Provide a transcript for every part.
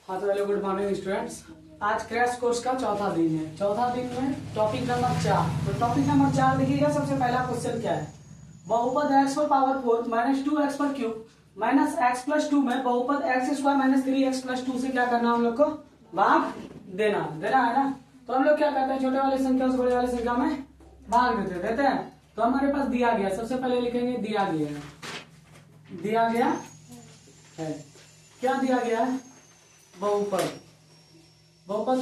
हाँ तो hello good morning students. आज क्रैश कोर्स का चौथा दिन है। चौथा दिन में टॉपिक नंबर 4। तो टॉपिक नंबर 4 देखिएगा। सबसे पहला क्वेश्चन क्या है, बहुपद x पर पावर 4 माइनस 2x पर क्यूब माइनस x प्लस 2 में बहुपद x square minus 3x plus 2 से क्या करना हम लोग को भाग देना है ना। तो हम लोग क्या करते हैं, छोटे वाले संख्या से बड़े वाले संख्या में भाग देते हैं। तो हमारे पास दिया गया, सबसे पहले लिखेंगे दिया गया है। क्या दिया गया है, बहुपद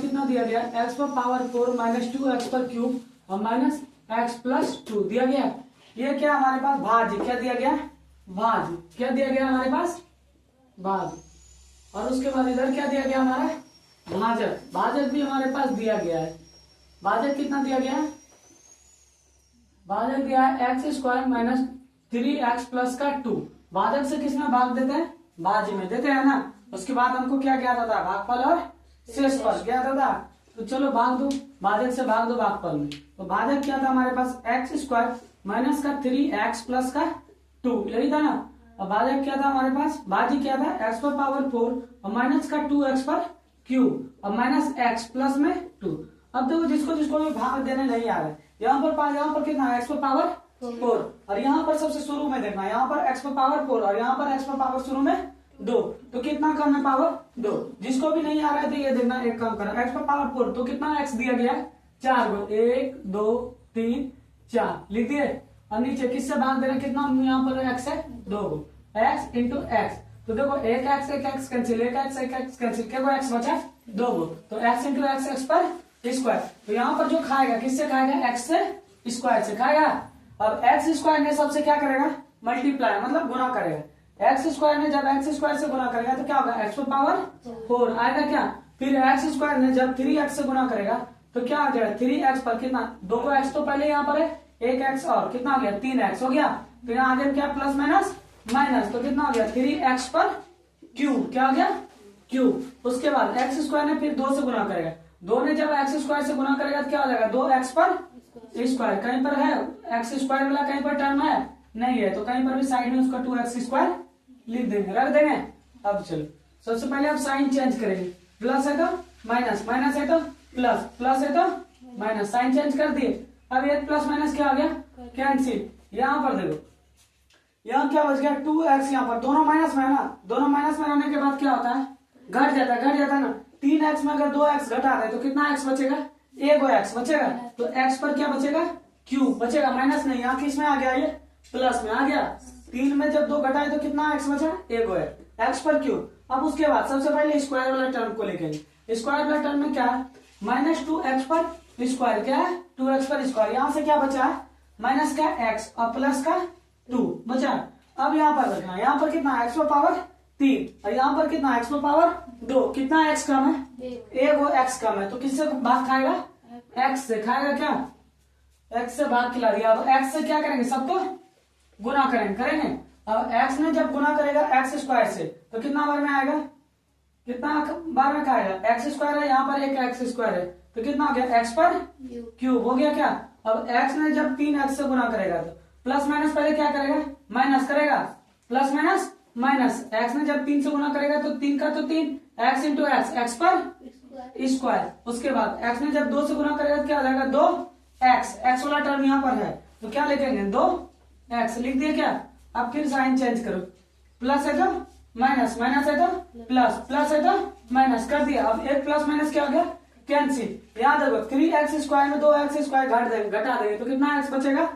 कितना दिया गया, x पर पावर 4 माइनस 2x पर क्यूब और माइनस x प्लस 2 दिया गया। ये क्या हमारे पास भाज्य, क्या दिया गया, भाज्य क्या दिया गया हमारे पास, भाज्य। और उसके बाद इधर क्या दिया गया हमारा भाजक भी हमारे पास दिया गया है। भाजक कितना दिया गया है, भाजक दिया है x square minus 3x plus का 2। भाजक से किसमें भाग देते हैं, भाज्य में देते हैं ना। उसके बाद हमको क्या ज्ञात होता है, भागफल और शेषफल ज्ञात होता है। तो चलो भाग दो, भाजक से भाग दो भागफल में। तो भाजक क्या था हमारे पास, एक्स स्क्वायर माइनस का 3x प्लस का 2 यही था ना। और भाजक क्या था हमारे पास, भाज्य क्या था, x पर पावर 4 और माइनस का 2x पर क्यूब और माइनस x प्लस में 2। अब देखो जिसको भी भाग देने नहीं आ रहा है, यहाँ पर कितना x पर पावर 4 और यहाँ पर सबसे शुरू में देखना, यहाँ पर x पर पावर 4 और यहाँ पर x पर पावर शुरू में 2। तो कितना कम है, पावर 2। जिसको भी नहीं आ रहा है तो ये देखना, एक कम करना, x पर पावर 4 तो कितना x दिया गया है, 4 को 1 2 3 4 लिख दिए। और नीचे किससे भाग दे रहे, कितना यहाँ पर x है 2 को, x इंटू x। तो देखो एक x कैंसिल, एक x कैंसिल, क्या x बचा 2 को। तो x इंटू x पर स्क्वायर। तो यहाँ पर जो खाएगा किससे खाएगा, x से स्क्वायर से खाएगा। अब x स्क्वायर ने सबसे क्या करेगा, मल्टीप्लाई मतलब गुना करेगा। एक्स स्क्वायर ने जब एक्स स्क्वायर से गुना करेगा तो क्या होगा, एक्स पर पावर 4 आएगा क्या। फिर एक्स स्क्वायर ने जब 3x से गुना करेगा तो क्या आ जाएगा, 3x पर कितना, 2 को x तो पहले यहाँ पर है, एक x और कितना हो गया 3x हो गया। फिर आगे क्या प्लस माइनस तो कितना हो गया 3x पर क्यूब, क्या हो गया क्यूब। उसके बाद एक्स स्क्वायर ने फिर 2 से गुना करेगा, 2 ने जब एक्स स्क्वायर से गुना करेगा तो क्या हो जाएगा 2x पर स्क्वायर। कहीं पर है एक्स स्क्वायर वाला, कहीं पर टर्म है नहीं है, तो कहीं पर भी साइड में उसका 2x स्क्वायर लिख देंगे, रख देंगे। अब चलो सबसे पहले आप साइन चेंज करेंगे, प्लस है तो माइनस, माइनस है तो प्लस, प्लस है तो माइनस, साइन चेंज कर दिए। अब ये प्लस माइनस क्या आ गया, कैंसिल। यहाँ पर देखो, यहाँ क्या बच गया 2x, यहाँ पर दोनों माइनस में है ना, दोनों माइनस में रहने के बाद क्या होता है, घट जाता है ना। 3x में अगर 2x घटा दे तो कितना x बचेगा, 1x बचेगा। तो x पर क्या बचेगा, क्यूब बचेगा, माइनस नहीं, यहाँ किस में आ गया, ये प्लस में आ गया। 3 में जब 2 घटाए तो कितना x बचा, 1 x पर क्यूब। अब उसके बाद सबसे पहले स्क्वायर वाला टर्म को लेंगे। स्क्वायर वाला टर्म में क्या है, माइनस 2x पर स्क्वायर, क्या है 2x पर स्क्वायर। यहाँ से क्या बचा है, माइनस का x और प्लस का 2 बचा। अब यहाँ पर रखना, यहाँ पर कितना x पर पावर 3 और यहाँ पर कितना x पर पावर 2, कितना x कम है, 1x कम है। तो किससे भाग खाएगा, x से खाएगा, क्या x से भाग खिला दिया। अब x से क्या करेंगे, सबको गुना करेंगे। अब x ने जब गुना करेगा x स्क्वायर से तो कितना बार में आएगा, कितना बार में खाएगा, x स्क्वायर है, यहाँ पर एक x स्क्वायर है तो कितना हो गया, x पर क्यूब हो गया क्या। अब x ने जब 3x से गुना करेगा तो प्लस माइनस पहले क्या करेगा, माइनस करेगा, प्लस माइनस माइनस। x ने जब 3 से गुना करेगा तो 3 का तो 3, x इंटू x पर स्क्वायर। उसके बाद x ने जब 2 से गुना करेगा तो क्या हो जाएगा 2x, x वाला टर्म यहाँ पर है तो क्या लिखेंगे 2x लिख दिया क्या। अब फिर साइन चेंज करो, प्लस है तो माइनस, माइनस है तो प्लस, प्लस है तो माइनस कर दिया। अब एक प्लस माइनस क्या हो गया, कैंसिल। याद रखो 3x स्क्वायर में 2x स्क्वायर घटा देंगे तो कितना x बचेगा,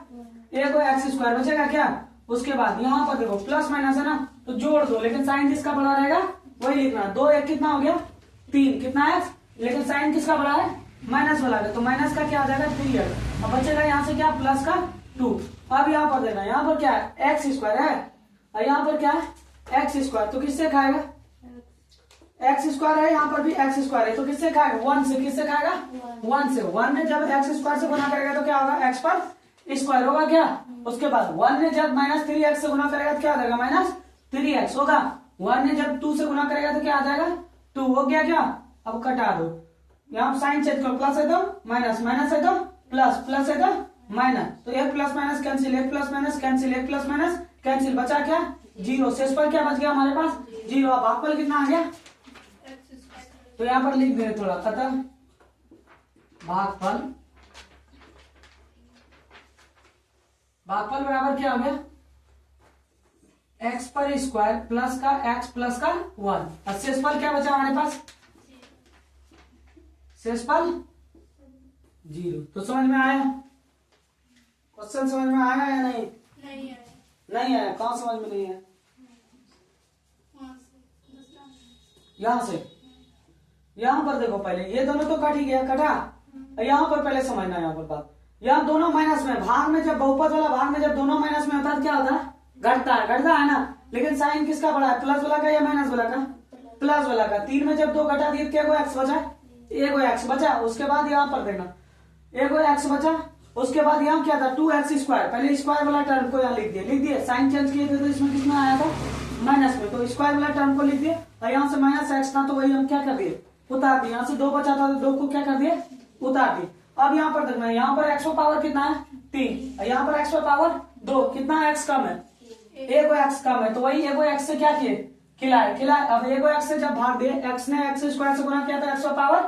1x स्क्वायर बचेगा क्या। उसके बाद यहाँ पर देखो प्लस माइनस है ना तो जोड़ दो, लेकिन साइन किसका बड़ा रहेगा वही लिखना। 2 1 कितना हो गया 3, कितना x, लेकिन साइन किसका बड़ा है, माइनस वाला है, तो माइनस का क्या आ जाएगा 3x। अब बचेगा यहाँ से क्या, प्लस का 2। अब यहाँ पर देखना, यहाँ पर क्या है एक्स स्क्वायर है और यहाँ पर क्या है एक्स स्क्वायर, तो किससे खाएगा, एक्स स्क्वायर है, यहाँ पर भी एक्स स्क्वायर है तो किससे खाएगा, 1 से। किससे खाएगा, 1 से। 1 ने जब एक्स स्क्वायर से गुना करेगा तो क्या होगा, एक्स पर स्क्वायर होगा क्या। उसके बाद 1 ने जब माइनस 3x से गुना करेगा तो क्या आ जाएगा, माइनस 3x होगा। 1 ने जब 2 से गुना करेगा तो क्या आ जाएगा 2 हो गया क्या। अब कटा दो, यहाँ साइन चेंज करो, प्लस है तो माइनस, माइनस है तो प्लस, प्लस है तो माइनस। तो एक प्लस माइनस कैंसिल, एक प्लस माइनस कैंसिल, एक प्लस माइनस कैंसिल, बचा क्या 0। शेष पर क्या बच गया हमारे पास 0। अब भागफल कितना आ गया, तो यहाँ पर लिख दे थोड़ा, अतः भागफल बराबर क्या हो गया, एक्स पर स्क्वायर प्लस का एक्स प्लस का 1। और शेषफल क्या बचा हमारे पास, शेषफल 0। तो समझ में आया, क्वेश्चन समझ में आया या नहीं? नहीं आया। कहाँ समझ में नहीं है? यहां से यहां पर देखो, पहले ये दोनों तो कट ही गया, कटा। यहाँ पर पहले समझना, यहाँ पर बात, यहाँ दोनों माइनस में, भाग में जब बहुपद वाला भाग में जब दोनों माइनस में होता है क्या होता है, घटता है ना। लेकिन साइन किसका बड़ा है, प्लस वाला का या माइनस वाला का, प्लस वाला का। 3 में जब 2 घटा दिए क्या, एक्स बचा, एगो एक्स बचा। उसके बाद यहाँ पर देखना, एगो एक्स बचा। उसके बाद यहाँ क्या था, 2x स्क्वायर। पहले स्क्वायर वाला टर्म को यहाँ लिख दिए, साइन चेंज किए थे तो इसमें कितना आया था, माइनस में। तो स्क्वायर वाला टर्म को लिख दिए, और यहाँ से माइनस एक्स था तो वही हम क्या कर दिए, उतार दिए। यहाँ से 2 बचा था तो 2 को क्या कर दिए, उतार दिए। अब यहाँ पर देखना, यहाँ पर एक्स का पावर कितना है, 3, और यहाँ पर एक्स का पावर 2। कितना एक्स कम है, एगो एक्स कम है। तो वही एगो एक्स से क्या किए, खिलाए। अब एगो एक्स से जब भाग दिए, एक्स ने एक्स स्क्वायर से गुना किया था, एक्स का पावर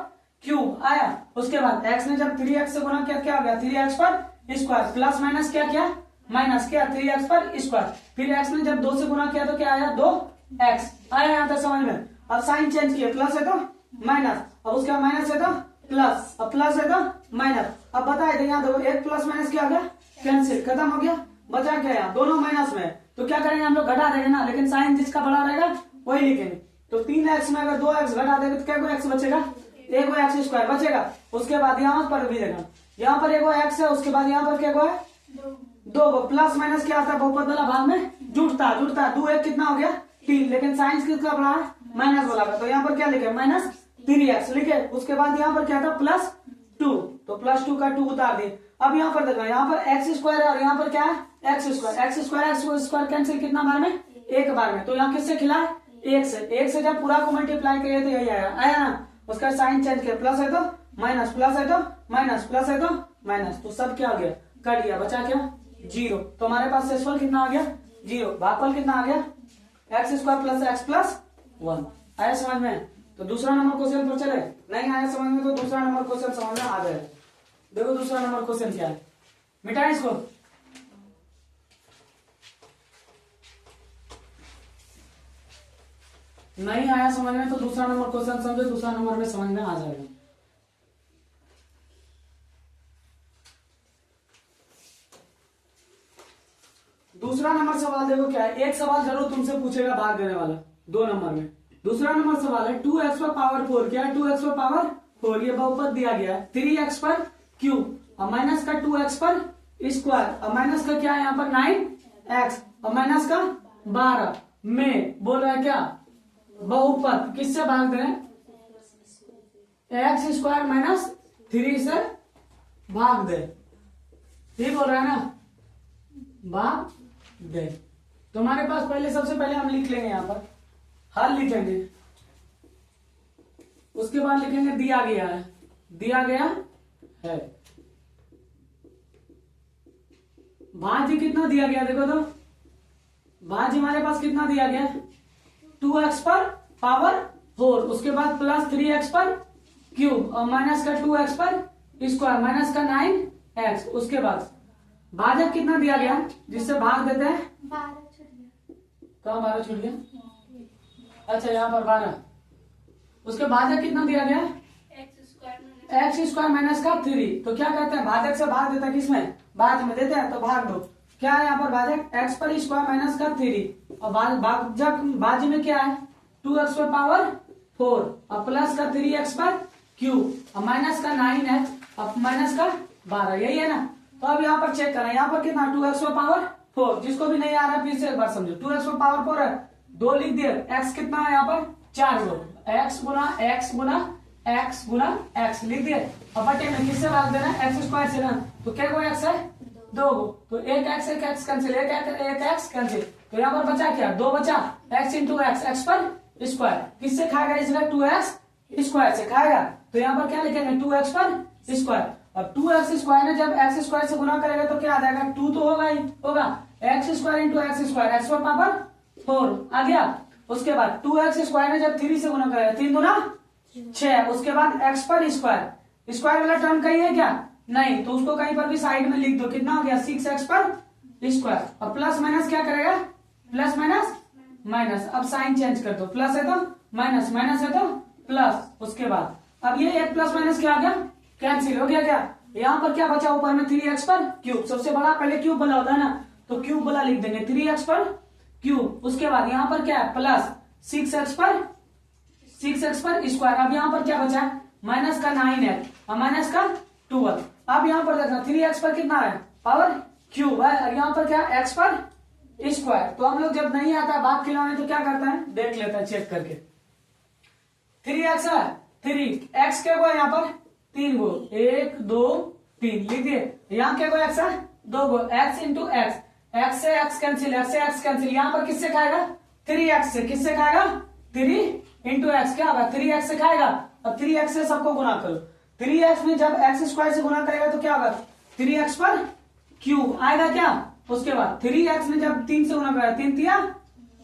क्यूब आया। उसके बाद एक्स ने जब 3x से गुना किया, क्या हो गया, 3x पर स्क्वायर। प्लस माइनस क्या किया, माइनस किया 3x पर स्क्वायर। फिर x ने जब 2 से गुना किया तो क्या आया, 2x आया। यहाँ तक समझ में। अब साइन चेंज किया, प्लस है तो माइनस, अब उसके बाद माइनस है तो प्लस, अब प्लस है तो माइनस। अब बताए थे यहाँ देखो, एक प्लस माइनस क्या हो गया, कैंसिल, खत्म हो गया। बचा क्या, यहाँ दोनों माइनस में, तो क्या करेंगे हम लोग, घटा देंगे ना। लेकिन साइन जिसका बड़ा रहेगा वही लिखेंगे। तो 3x में अगर 2x घटा देंगे तो क्या को x बचेगा, एगो एक्स स्क्वायर बचेगा। उसके बाद यहाँ पर भी देखना, यहाँ पर एगो एक्स है, उसके बाद यहाँ पर क्या है, 2। प्लस माइनस क्या आता है, बहुपद वाला भाग में जुड़ता है। 2 1 कितना हो गया, 3। लेकिन साइंस किसका बड़ा है, माइनस वाला का। तो यहाँ पर क्या लिखे, माइनस 3x लिखे। उसके बाद यहाँ पर क्या था, +2। तो +2 का 2 उतार दिए। अब यहाँ पर देखना, यहाँ पर एक्स स्क्वायर है और यहाँ पर क्या है, एक्स स्क्वायर कैंसिल कितना बार में, एक बार में। तो यहाँ किससे खिला है, 1 से। 1 से जब पूरा को मल्टीप्लाई करिए तो यही आया ना। उसका साइन चेंज किया, प्लस है तो माइनस, प्लस है तो माइनस, प्लस है तो माइनस। तो सब क्या हो गया, कट गया, बचा क्या, 0। तो हमारे पास शेषफल कितना आ गया, 0। भागफल कितना आ गया, x square plus x plus 1। आया समझ में? तो दूसरा नंबर क्वेश्चन पर चले। नहीं आया समझ में तो दूसरा नंबर क्वेश्चन समझ में आ जाए। देखो दूसरा नंबर क्वेश्चन क्या है, मिटाए इसको। नहीं आया समझ में तो दूसरा नंबर क्वेश्चन समझो, दूसरा नंबर में समझ में आ जाएगा। दूसरा नंबर सवाल देखो क्या है, एक सवाल जरूर तुमसे पूछेगा भाग देने वाला 2 नंबर में। दूसरा नंबर सवाल है 2x पर पावर 4। क्या है, 2x पर पावर 4, ये बहुपद दिया गया है। 3x पर क्यूब और माइनस का 2x पर स्क्वायर और माइनस का क्या है यहाँ पर 9x और माइनस का 12 में बोल रहा है क्या, बहुपद किससे भाग दें, एक्स स्क्वायर माइनस 3 से भाग दे। ठीक बोल रहा है ना, भाग दे। तो हमारे पास पहले सबसे पहले हम लिख लेंगे, यहाँ पर हल लिखेंगे। उसके बाद लिखेंगे दिया गया है, दिया गया है। भाज्य कितना दिया गया देखो तो, भाज्य हमारे पास कितना दिया गया, 2x पर पावर 4। उसके बाद प्लस 3x पर क्यूब और माइनस का 2x पर स्क्वायर माइनस का 9x। उसके बाद भाजक कितना दिया गया जिससे भाग देते हैं, 12 छूट गया। कहाँ 12 छूट गया, अच्छा यहाँ पर 12। उसके भाजक कितना दिया गया, एक्स स्क्वायर माइनस का 3। तो क्या कहते हैं, भाजक से भाग देता है किसमें, भाज्य में देते हैं तो भाग दो। क्या है यहाँ पर भाजक, एक्स पर स्क्वायर माइनस का 3 और भाजक भाज्य में क्या है 2x पर पावर 4 और प्लस का 3x पर क्यूब और माइनस का 9x और माइनस का 12, यही है ना। तो अब यहाँ पर चेक करें, यहाँ पर कितना 2x पर पावर 4। जिसको भी नहीं आ रहा फिर से एक बार समझो, 2x पर पावर 4 है, 2 लिख दिए। x कितना है यहाँ पर 4 गो, x गुना x गुना x गुना x लिख दिए। और बटे में किससे भाग देना, एक्स स्क्वायर से ना। तो क्या को x है 2 गो, तो एक x कैंसिल, एक x कैंसिल। तो यहाँ पर बचा क्या, 2 बचा, x इंटू एक्स, एक्स पर स्क्वायर किससे खाएगा, इसका 2x स्क्वायर से खाएगा। तो यहाँ पर क्या लिखेंगे 2x पर स्क्वायर। अब 2x स्क्वायर ने जब x स्क्वायर से गुना करेगा तो क्या आ जाएगा, 2 तो होगा ही होगा, x square into x square, x पर पावर 4 आ गया। उसके बाद 2x स्क्वायर ने जब 3 से गुना करेगा, 3 गुना 6, उसके बाद x पर स्क्वायर, स्क्वायर वाला टर्म कहीं है क्या, नहीं, तो उसको कहीं पर भी साइड में लिख दो, कितना हो गया 6x पर स्क्वायर, और प्लस माइनस क्या करेगा, प्लस माइनस माइनस, अब साइन चेंज कर दो, प्लस है तो माइनस, माइनस है तो प्लस, उसके बाद अब ये एक प्लस माइनस क्या आ गया, कैंसिल हो गया क्या, यहाँ पर क्या बचा ऊपर में 3x पर क्यूब, सबसे बड़ा पहले क्यूब वाला होता है ना, तो क्यूब वाला लिख देंगे 3x पर क्यूब, उसके बाद यहाँ पर क्या है प्लस 6x पर स्क्वायर, अब यहाँ पर क्या बचा माइनस का 9x और माइनस का 12, अब यहाँ पर देखना 3x पर कितना है पावर क्यूब है, और यहाँ पर क्या x पर स्क्वायर, तो हम लोग जब नहीं आता भाग खिलाने तो क्या करते हैं, देख लेते हैं चेक करके, 3x है 3x के गो यहाँ पर 3 गो, 1 2 3 लिख दिए, यहाँ के गो x है 2 गो, x इंटू एक्स, x से x कैंसिल, x से x कैंसिल, यहाँ पर किससे खाएगा 3x से, किससे खाएगा 3 इंटू एक्स, क्या होगा 3x से खाएगा, अब 3x से सबको गुना करो, 3x में जब x स्क्वायर से गुना करेगा तो क्या होगा 3x पर क्यूब आएगा क्या, उसके बाद 3x में जब 3 से गुना करेगा 3 तिया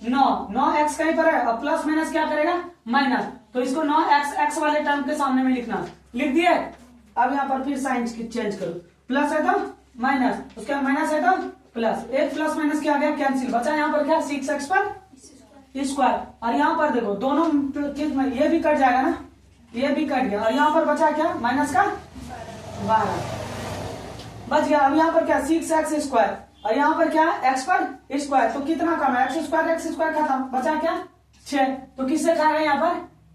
9x कहीं पर है, अब प्लस माइनस क्या करेगा माइनस, तो इसको 9x वाले टर्म के सामने में लिखना, लिख दिए, अब यहाँ पर फिर साइन चेंज करो, प्लस है तो माइनस, उसके बाद माइनस है तो प्लस, एक प्लस माइनस क्या आ गया कैंसिल, बचा यहाँ पर क्या 6x पर स्क्वायर, और यहाँ पर देखो दोनों ये भी कट जाएगा ना, ये भी कट गया, और यहाँ पर बचा क्या माइनस का 12 बच गया, अब यहाँ पर क्या 6x स्क्वायर, और यहाँ पर क्या x पर स्क्वायर, तो कितना कम है x स्क्वायर खत्म, बचा क्या 6, तो किससे खाएगा यहाँ पर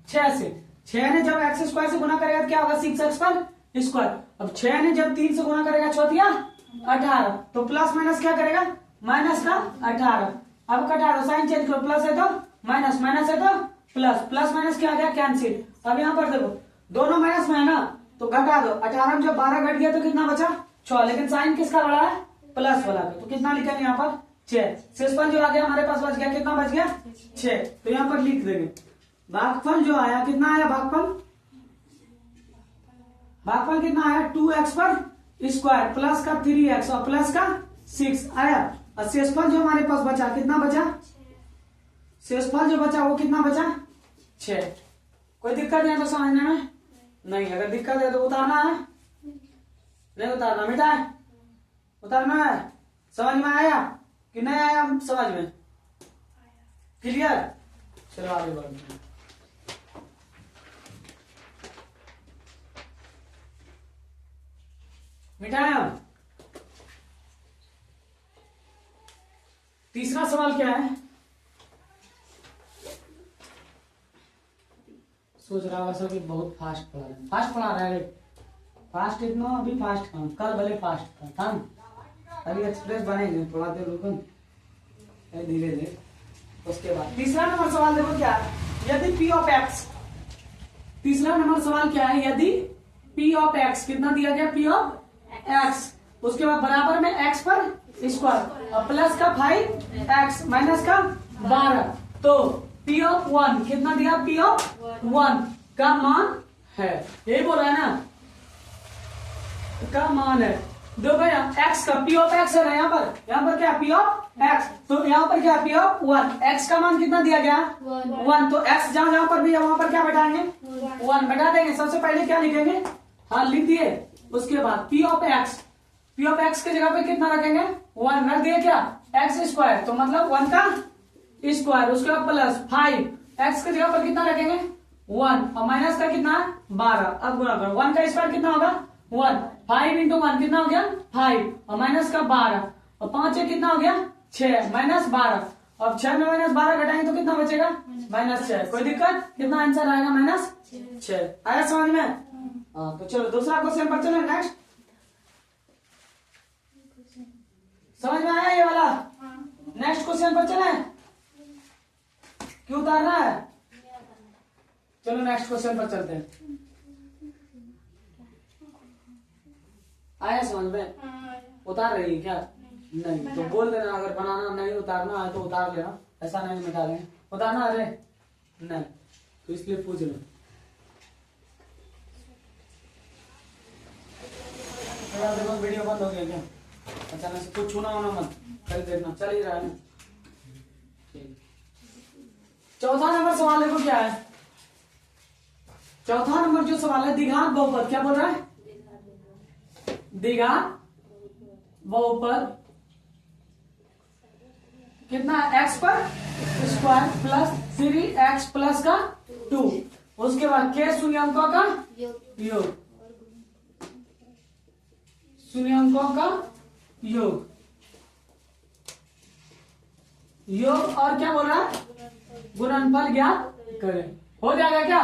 6 से, 6 ने जब x स्क्वायर से गुना करेगा तो क्या होगा 6x पर स्क्वायर, अब 6 ने जब 3 से गुना करेगा 18, तो प्लस माइनस क्या करेगा माइनस का 18, अब कटा दो साइन चेंज करो, प्लस है तो माइनस, माइनस है तो प्लस, प्लस माइनस क्या आ गया कैंसिल, अब यहाँ पर देखो दोनों माइनस में है ना, तो घटा दो, 18 में जब 12 घट गया तो कितना बचा 6, लेकिन साइन किसका बड़ा है प्लस वाला, तो कितना लिखेंगे यहाँ पर 6, शेषफल जो आ गया हमारे पास बच गया, कितना बच गया 6, तो यहाँ पर लिख देंगे, भागफल जो आया कितना आया, भागफल कितना आया 2x पर स्क्वायर प्लस का 3x और प्लस का 6 आया, और शेषफल जो हमारे पास बचा कितना बचा, शेषफल जो बचा वो कितना बचा 6, कोई दिक्कत नहीं है तो समझने में, नहीं अगर दिक्कत है तो उतारना है, नहीं उतारना बेटा है, उतारना है, समझ में आया कि नहीं आया, समझ में क्लियर, चलो आगे बढ़ते हैं, मिटाया, तीसरा सवाल क्या है, सोच रहा होगा सब कि बहुत फास्ट पढ़ा रहा है, फास्ट इतना अभी फास्ट काम, कल भले फास्ट था, अभी एक्सप्रेस बनेंगे, थोड़ा देर रुको धीरे धीरे, उसके बाद तीसरा नंबर सवाल देखो क्या है, यदि p ऑफ x, तीसरा नंबर सवाल क्या है, यदि p ऑफ x कितना दिया गया p ऑफ x, उसके बाद बराबर में x पर स्क्वायर और प्लस का 5x माइनस का 12, तो p ऑफ 1 कितना दिया, p ऑफ 1 का मान है, यही बोल रहा है ना, का मान है, देखो भैया x का p ऑफ x है ना, यहाँ पर क्या p ऑफ x, तो यहाँ पर क्या p ऑफ 1, x का मान कितना दिया गया 1, तो x जहां पर भी है वहां पर क्या बैठाएंगे 1 बैठा देंगे, सबसे पहले क्या लिखेंगे, हाँ लिख दिए, उसके बाद p ऑफ x के जगह पे कितना रखेंगे 1 रख दिए, क्या x स्क्वायर, तो मतलब 1 का स्क्वायर, उसके बाद प्लस 5, x के जगह पर कितना रखेंगे 1 और माइनस का कितना 12, अब गुणा करो, 1 का स्क्वायर कितना होगा 1, 5 इंटू 1 कितना हो गया 5 और माइनस का 12 और 5 से कितना हो गया 6 माइनस 12, अब 6 में माइनस 12 घटाएंगे तो कितना बचेगा -6, कोई दिक्कत, कितना आंसर आएगा -6, आया समझ में, हाँ तो चलो दूसरा क्वेश्चन पर चले, नेक्स्ट समझ में आया ये वाला, नेक्स्ट क्वेश्चन पर चले, क्यों उतारना है, चलो नेक्स्ट क्वेश्चन पर चलते हैं, आया समझ में, उतार रही है क्या, नहीं तो बोल देना, अगर बनाना नहीं उतारना है तो उतार लेना, ऐसा नहीं मिटा लेंगे, उतारना अरे नहीं तो इसलिए पूछ लो, देखो वीडियो बंद हो गया क्या, अचानक से कुछ छूना होना मत, कल देखना चल ही रहा है, चौथा नंबर सवाल देखो क्या है, चौथा नंबर जो सवाल है द्विघात बहुपद, क्या बोल रहा है? द्विघात बहुपद कितना? एक्स पर स्क्वायर प्लस 3x प्लस का 2, उसके बाद के शून्यंकों का योग, शून्यंकों का योग, योग और क्या बोल रहा है? गुणनफल ज्ञात करें। हो जाएगा क्या?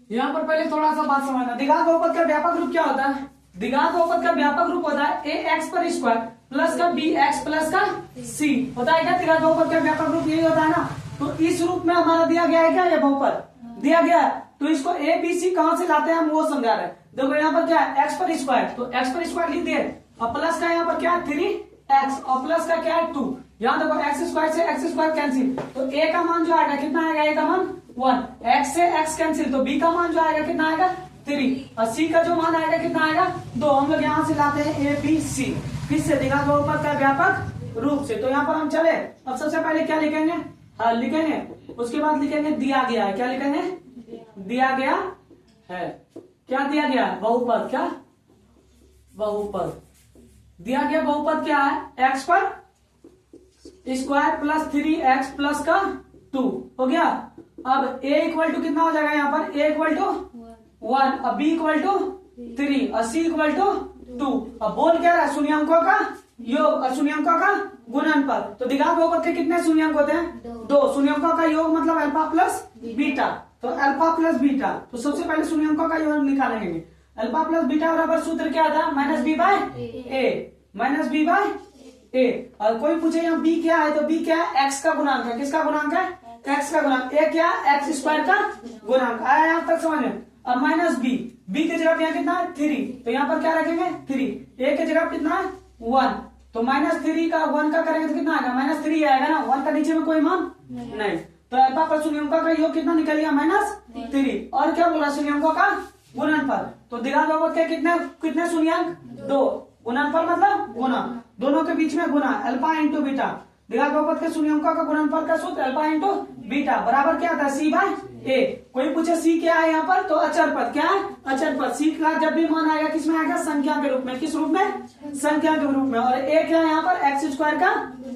यहां पर पहले थोड़ा सा बात समझना। द्विघात बहुपद का व्यापक रूप क्या होता है? द्विघात बहुपद का व्यापक रूप होता है ए एक्स पर स्क्वायर प्लस का बी एक्स प्लस का सी, होता है क्या? द्विघात बहुपद का व्यापक रूप यही होता है ना। तो इस रूप में हमारा दिया गया है क्या? ये बहुपद दिया गया है, तो इसको ए बी सी कहां से लाते हैं हम वो समझा रहे हैं। देखो यहाँ पर क्या है? एक्स पर स्क्वायर, तो एक्स पर स्क्वायर लिख दिए और प्लस का यहाँ पर क्या है? 3x और प्लस का क्या है? 2। यहाँ देखो एक्स स्क्वायर से एक्स स्क्वायर कैंसिल, तो ए का मान जो आएगा कितना आएगा? ए का मान 1, एक्स से एक्स कैंसिल, तो बी का मान जो आएगा कितना आएगा? 3 और सी का जो मान आएगा कितना आएगा? 2। हम लोग यहाँ से लाते हैं ए बी सी, किससे? द्विघात बहुपद का व्यापक रूप से। तो यहाँ पर हम चले, अब सबसे पहले क्या लिखेंगे? हाँ लिखेंगे, उसके बाद लिखेंगे दिया गया है। क्या लिखेंगे? दिया गया है। क्या दिया गया? बहुपद। क्या? बहुपद दिया गया। बहुपद क्या है? एक्स पर स्क्वायर प्लस 3x प्लस का 2 हो गया। अब a इक्वल टू कितना हो जाएगा? यहाँ पर a इक्वल टू 1, अब b इक्वल टू 3 और c इक्वल टू 2। अब बोल क्या रहा है? शून्यंकों का योग और शून्यंकों का गुणनफल। तो द्विघात बहुपद के कितने शून्यंक होते हैं? 2। शून्यंकों का योग मतलब अल्फा प्लस बीटा, तो अल्फा प्लस बीटा। तो सबसे पहले शून्यंकों का योग निकालेंगे। अल्फा प्लस बीटा बराबर सूत्र क्या था? माइनस बी बाय ए, माइनस बी बाय ए। और कोई पूछे यहाँ बी क्या है, तो बी क्या है? एक्स का गुणांक है। किसका गुणांक है? एक्स का गुणांक। ए क्या? एक्स स्क्वायर का गुणांक। आया यहाँ तक समझ में? अब माइनस बी, बी की जगह यहाँ कितना है? 3, तो यहाँ पर क्या रखेंगे? 3। ए की जगह कितना है? 1, तो माइनस 3 का 1 का करेंगे तो कितना आएगा? माइनस 3 आएगा ना। 1 का नीचे में कोई मान नहीं, तो अल्फा पर शून्यंकों का योग कितना निकल गया? माइनस 3। और क्या बोला? शून्यंकों का गुणनफल। तो द्विघात बहुपद के कितने शून्यंक? 2। गुणनफल मतलब गुना, दोनों के बीच में गुना, अल्फा इंटू बीटा। द्विघात बहुपद के शून्यंकों का गुणनफल का सूत्र अल्फा इंटू बीटा बराबर क्या था? सी बाय ए। कोई पूछे सी क्या है यहाँ पर, तो अचर पद। क्या है? अचर पद। सी का जब भी मान आएगा किस में आएगा? संख्या के रूप में। किस रूप में? संख्या के रूप में। और ए क्या है यहाँ पर? एक्स स्क्वायर का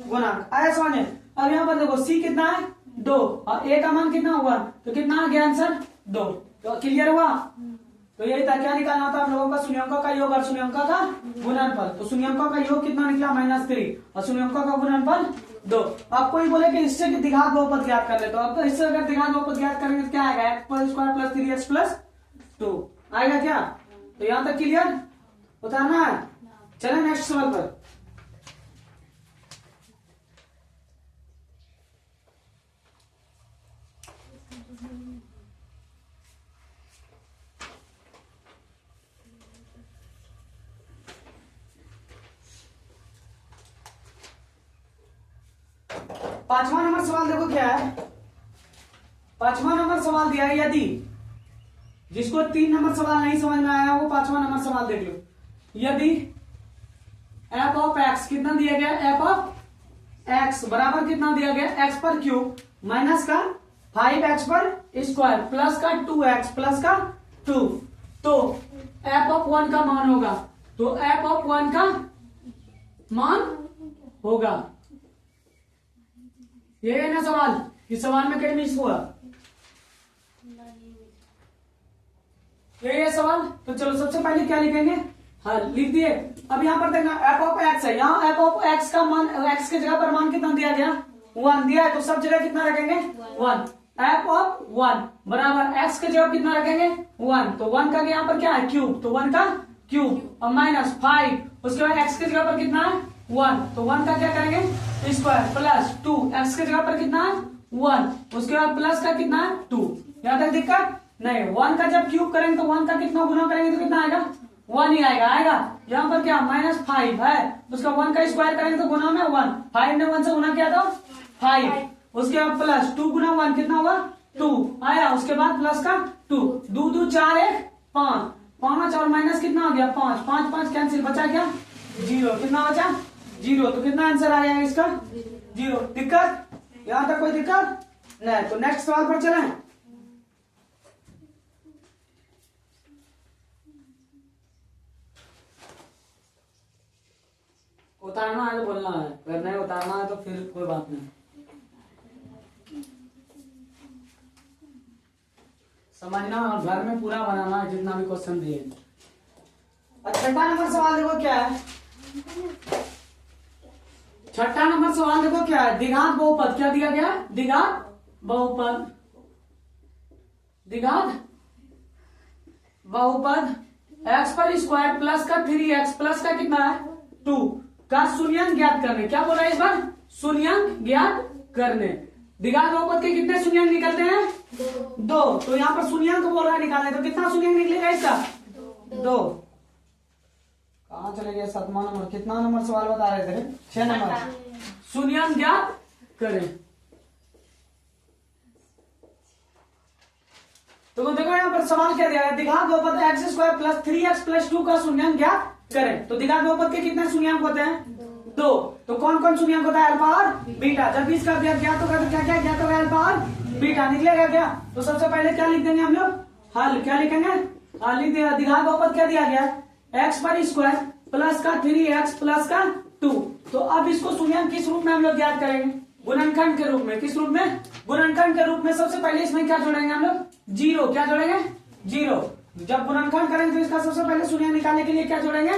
गुणांक। आया समझ में? अब यहाँ पर देखो सी कितना है? 2 और ए का मान कितना हुआ? तो कितना आ गया आंसर? 2। तो क्लियर हुआ? तो यही था, क्या निकालना था आप लोगों का? शून्यंकों का योग और शून्यंकों का गुणनफल। तो शून्यंकों का योग कितना निकला? माइनस 3 और शून्यंकों का गुणनफल 2। आपको ही बोले कि इससे द्विघात बहुपद ज्ञात कर ले, तो आपको इससे अगर द्विघात बहुपद ज्ञात करेंगे तो क्या आएगा? एक्स पर स्क्वायर प्लस 3x प्लस 2 आएगा क्या? तो यहाँ तक क्लियर? उतारना है? चले नेक्स्ट सवाल पर। पांचवा नंबर सवाल देखो क्या है। पांचवा नंबर सवाल दिया है, यदि जिसको 3 नंबर सवाल नहीं समझ में आया वो 5वां नंबर सवाल देख लो। यदि एफ ऑफ एक्स कितना दिया गया? एफ ऑफ एक्स बराबर कितना दिया गया? एक्स पर क्यूब माइनस का 5x पर स्क्वायर प्लस का 2x प्लस का 2, तो एफ ऑफ 1 का मान होगा। तो एफ ऑफ 1 का मान होगा। ये है ना सवाल? इस सवाल में कहीं मिस हुआ? ये सवाल। तो चलो सबसे पहले क्या लिखेंगे? हाँ लिख दिए। अब यहाँ पर देखना एफ ऑफ एक्स है, यहाँ एफ ऑफ एक्स का मान, एक्स के जगह पर मान कितना दिया गया? 1 दिया है, तो सब जगह कितना रखेंगे? 1। एफ ऑफ 1 बराबर एक्स के जगह कितना रखेंगे? 1। तो 1 का यहाँ पर क्या है? क्यूब, तो 1 का क्यूब और माइनस 5, उसके बाद एक्स के जगह पर कितना है? 1, तो 1 का क्या करेंगे? स्क्वायर प्लस 2, एक्स के जगह पर कितना है? 1, उसके बाद प्लस का कितना है? 2। यहाँ तक दिक्कत नहीं। 1 का जब क्यूब करेंगे तो 1 का कितना गुना करेंगे तो कितना आएगा? 1 ही आएगा। यहाँ पर क्या? -5 है, उसका 1 का स्क्वायर करेंगे तो गुना में 1, 5 ने 1 से गुना किया तो 5, उसके बाद प्लस 2 गुना 1 कितना होगा? 2 आया, उसके बाद प्लस का 2, 2 2 4 1 5, 5 और माइनस कितना हो गया? 5, 5 5 कैंसिल, बचा क्या? 0। कितना बचा? 0। तो कितना आंसर आ जाएगा इसका? जीरो। दिक्कत? यहां तक कोई दिक्कत नहीं? तो नेक्स्ट सवाल पर चलें। उतारना है तो बोलना है, अगर नहीं उतारना है तो फिर कोई बात नहीं। समझना और घर में पूरा बनाना है जितना भी क्वेश्चन दिए। छठा नंबर सवाल देखो क्या है। छठा नंबर सवाल देखो क्या है। द्विघात बहुपद क्या दिया गया? द्विघात बहुपद। द्विघात बहुपद x पर स्क्वायर प्लस का 3x प्लस का कितना है 2 का शून्यंक ज्ञात करने। क्या बोला इस बार? शून्यंक ज्ञात करने। द्विघात बहुपद के कितने शून्यंक निकलते हैं? 2। तो यहाँ पर शून्यंक बोल रहा है निकालने, तो कितना शून्यंक निकलेगा इसका? 2। कहाँ चले गए? 7वां नंबर। कितना नंबर सवाल बता रहे थे? 6 नंबर। शून्यंक ज्ञात करें। तो देखो यहाँ पर सवाल क्या दिया है। द्विघात बहुपद x square plus 3x plus 2 का शून्यंक ज्ञात करें। तो द्विघात बहुपद के कितने शून्यंक होते हैं? 2। तो कौन कौन शून्यंक होता है? अल्फा और बीटा। जब भी इसका ज्ञात होगा तो क्या क्या ज्ञात होगा? अल्फा और बीटा निकलेगा क्या? तो सबसे पहले क्या लिख देंगे हम लोग? हल। क्या लिखेंगे? हल लिख दिया। द्विघात बहुपद क्या दिया गया? एक्स पर स्क्वायर प्लस का 3x प्लस का 2। तो अब इसको शून्यंक किस रूप में हम लोग ज्ञात करेंगे? गुणनखंड के रूप में। किस रूप में? गुणनखंड के रूप में। सबसे पहले इसमें क्या जोड़ेंगे हम लोग? जीरो। क्या जोड़ेंगे? जीरो। जब गुणनखंड करेंगे तो इसका सबसे पहले शून्य निकालने के लिए क्या जोड़ेंगे?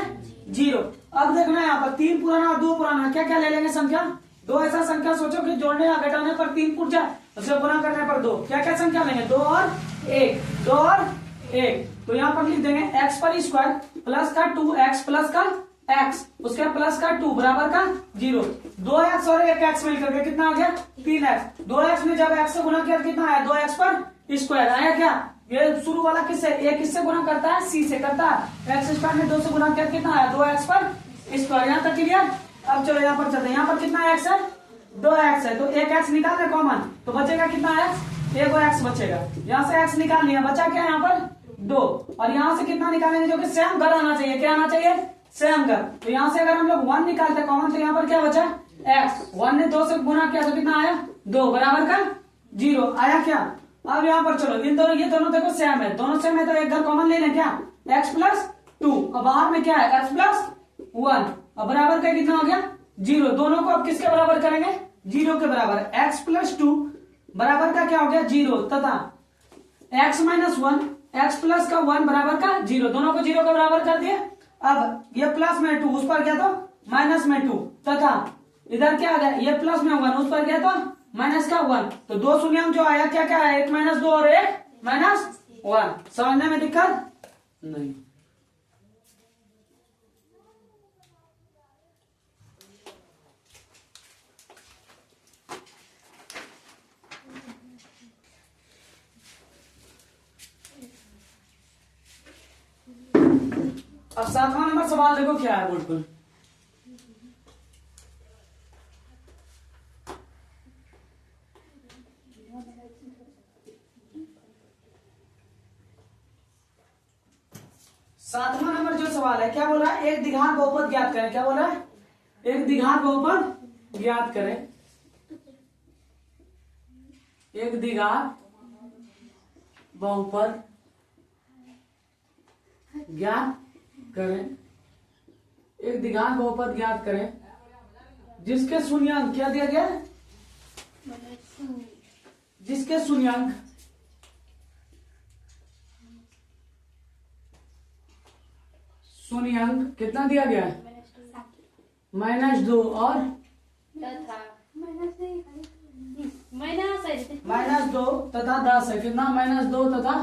जीरो। अब देखना है यहाँ पर 3 पुराना और 2 पुराना। क्या क्या ले लेंगे संख्या? 2 ऐसा संख्या सोचो कि जोड़ने या घटाने पर 3 पुट जाए, उसे गुणा करने पर 2। क्या क्या संख्या लेंगे? 2 और 1। 2 और 1। तो यहाँ पर लिख देंगे एक्स पर स्क्वायर प्लस का 2x प्लस का x उसके प्लस का 2 बराबर का 0। 2x और 1x मिलकर के कितना आ गया? 3x। 2x में जब x से गुणा किया कितना आया? 2x पर स्क्वायर आया। क्या ये शुरू वाला किससे? a किससे गुणा करता है? c से करता है। x स्क्वायर में 2 से गुणा किया कितना आया? 2x पर स्क्वायर। यहाँ तक क्लियर? अब चलो यहाँ पर चलते हैं। यहाँ पर कितना x है? 2x है। तो 1x निकाल रहे कॉमन, तो बचेगा कितना x? 1x बचेगा। यहाँ से x निकाल लिया, बचा क्या यहाँ पर? 2। और यहाँ से कितना निकालेंगे जो कि सेम घर आना चाहिए? क्या आना चाहिए? सेम घर। तो यहाँ से अगर हम लोग 1 निकालते कॉमन तो यहाँ पर क्या बचा? x। 1 ने 2 से गुणा किया तो कितना आया? 2 बराबर का 0 आया। क्या अब यहाँ पर चलो इन दोनों, ये दोनों देखो सेम है, दोनों सेम है तो एक घर कॉमन ले लें। क्या? x plus 2। अब बाहर में क्या है? x plus 1। अब बराबर का कितना हो गया? 0। दोनों को अब किसके बराबर करेंगे? 0 के बराबर। x प्लस 2 बराबर का क्या हो गया? 0 तथा x माइनस 1 x प्लस का 1 बराबर का 0। दोनों को 0 के बराबर कर दिए। अब ये प्लस में 2 उस पर गया तो माइनस में 2 तथा इधर क्या आ गया? ये प्लस में 1 उस पर गया तो माइनस का 1। तो 2 शून्यंक जो आया क्या क्या है? 1 माइनस 2 और 1 माइनस 1। समझने में दिक्कत नहीं? अब 7वां नंबर सवाल देखो क्या है। बिल्कुल 7वां नंबर जो सवाल है क्या बोल रहा है? एक द्विघात बहुपद ज्ञात करें। क्या बोल रहा है? एक द्विघात बहुपद ज्ञात करें। एक द्विघात बहुपद ज्ञात करें। एक द्विघात बहुपद ज्ञात करें जिसके शून्यंक क्या दिया गया? जिसके शून्यंक कितना दिया गया है? -2 और -2 तथा 10 है। कितना? -2 तथा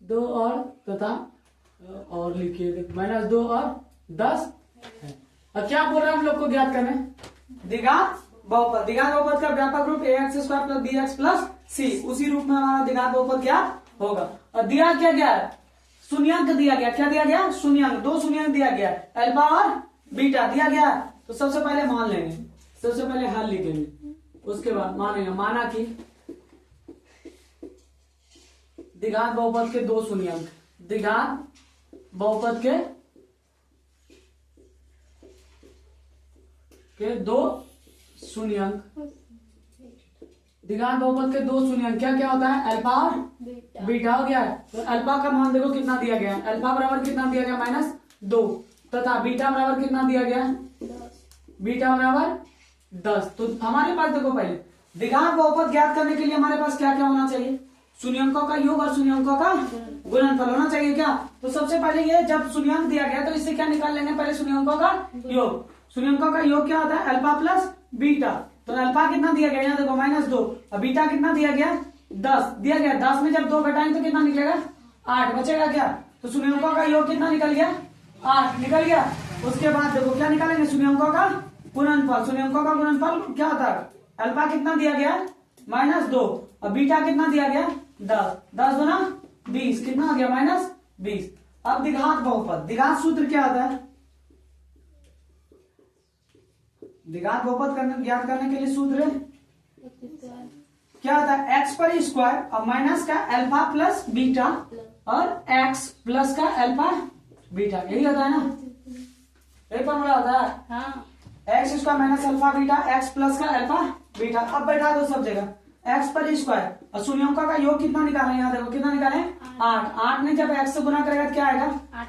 2 और तथा और लिखिए -2 और 10 है। अब क्या बोल रहे हैं हम लोग को ज्ञात करने? द्विघात बहुपद। द्विघात बहुपद का व्यापक रूप ax square plus bx plus c। उसी रूप में हमारा द्विघात बहुपद क्या होगा? और दिया क्या गया है? शून्यंक दिया गया। क्या दिया गया? शून्यंक। 2 शून्यंक दिया गया, अल्फा और बीटा दिया गया। तो सबसे पहले मान लेंगे, सबसे पहले हल लिखेंगे, उसके बाद मानेंगे। माना कि द्विघात बहुपद के 2 शून्यंक, द्विघात बहुपद के 2 शून्यंक, द्विघात बहुपद के दो शून्यंक क्या क्या होता है, अल्फा और बीटा हो गया है। तो अल्फा का मान देखो कितना दिया गया है, अल्फा बराबर कितना दिया गया -2 तथा बीटा बराबर कितना दिया गया, बीटा बराबर 10। तो हमारे पास देखो पहले द्विघात बहुपद ज्ञात करने के लिए हमारे पास क्या क्या होना चाहिए, शून्यंकों का योग और शून्यंकों का गुणनफल होना चाहिए क्या। तो सबसे पहले ये जब शून्यंक दिया गया तो इससे क्या निकाल लेंगे, पहले शून्यंकों का योग। शून्यंकों का योग क्या होता है, अल्फा प्लस बीटा। तो अल्फा कितना दिया गया, यहाँ देखो -2 और बीटा कितना दिया गया 10 दिया गया। 10 में जब 2 घटाएंगे तो कितना निकलेगा 8 बचेगा क्या। तो शून्यंकों का योग कितना निकल गया 8 निकल गया। उसके बाद देखो क्या निकालेंगे, शून्यंकों का गुणनफल। शून्यंकों का गुणनफल क्या होता है, अल्फा कितना दिया गया -2 और बीटा कितना दिया गया 10, 10 गुना 20 कितना आ गया -20। अब द्विघात बहुपद, द्विघात सूत्र क्या होता है, द्विघात बहुपद ज्ञात करने के लिए सूत्र क्या होता है, एक्स पर स्क्वायर और माइनस का अल्फा प्लस बीटा और एक्स प्लस का अल्फा बीटा, यही होता है ना, यही फॉर्मूला होता है। हाँ। X square minus alpha beta x plus का अल्फा बीटा। अब बैठा दो सब जगह एक्स पर स्क्वायर और शून्यंकों का योग कितना निकालें, यहाँ देखो कितना निकालें 8। 8 में जब एक्स से गुना करेगा तो क्या आएगा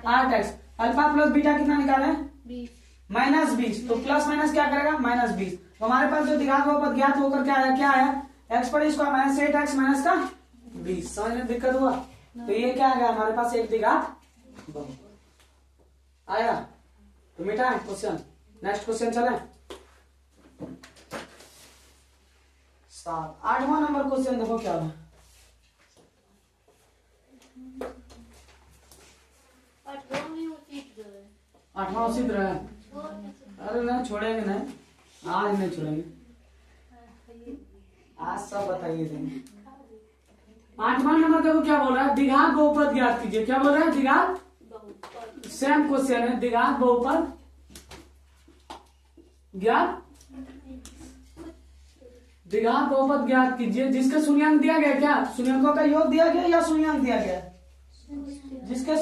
8x। अल्फा प्लस बीटा कितना निकालें -20। तो प्लस माइनस क्या करेगा -20। तो हमारे पास जो द्विघात बहुपद ज्ञात होकर क्या आया एक्स पर स्क्वायर माइनस 8x माइनस का 20। समझ में दिक्कत हुआ, तो ये क्या आ गया हमारे पास एक द्विघात बहुपद आया। तो मिटा है क्वेश्चन, नेक्स्ट क्वेश्चन चले 8वां नंबर क्वेश्चन देखो क्या है, 8वां उसी तरह है। अरे नहीं छोड़ेंगे, नहीं आज नहीं छोड़ेंगे, आज सब बताइए देंगे। 8वां नंबर देखो क्या बोल रहा है, द्विघात बहुपद ज्ञात कीजिए। क्या बोल रहा है, द्विघात, सेम क्वेश्चन है, द्विघात बहुपद ज्ञात, द्विघात बहुपद ज्ञात कीजिए जिसका शून्यंक दिया गया, क्या शून्यंकों का योग दिया गया या शून्यंक दिया गया, जिसके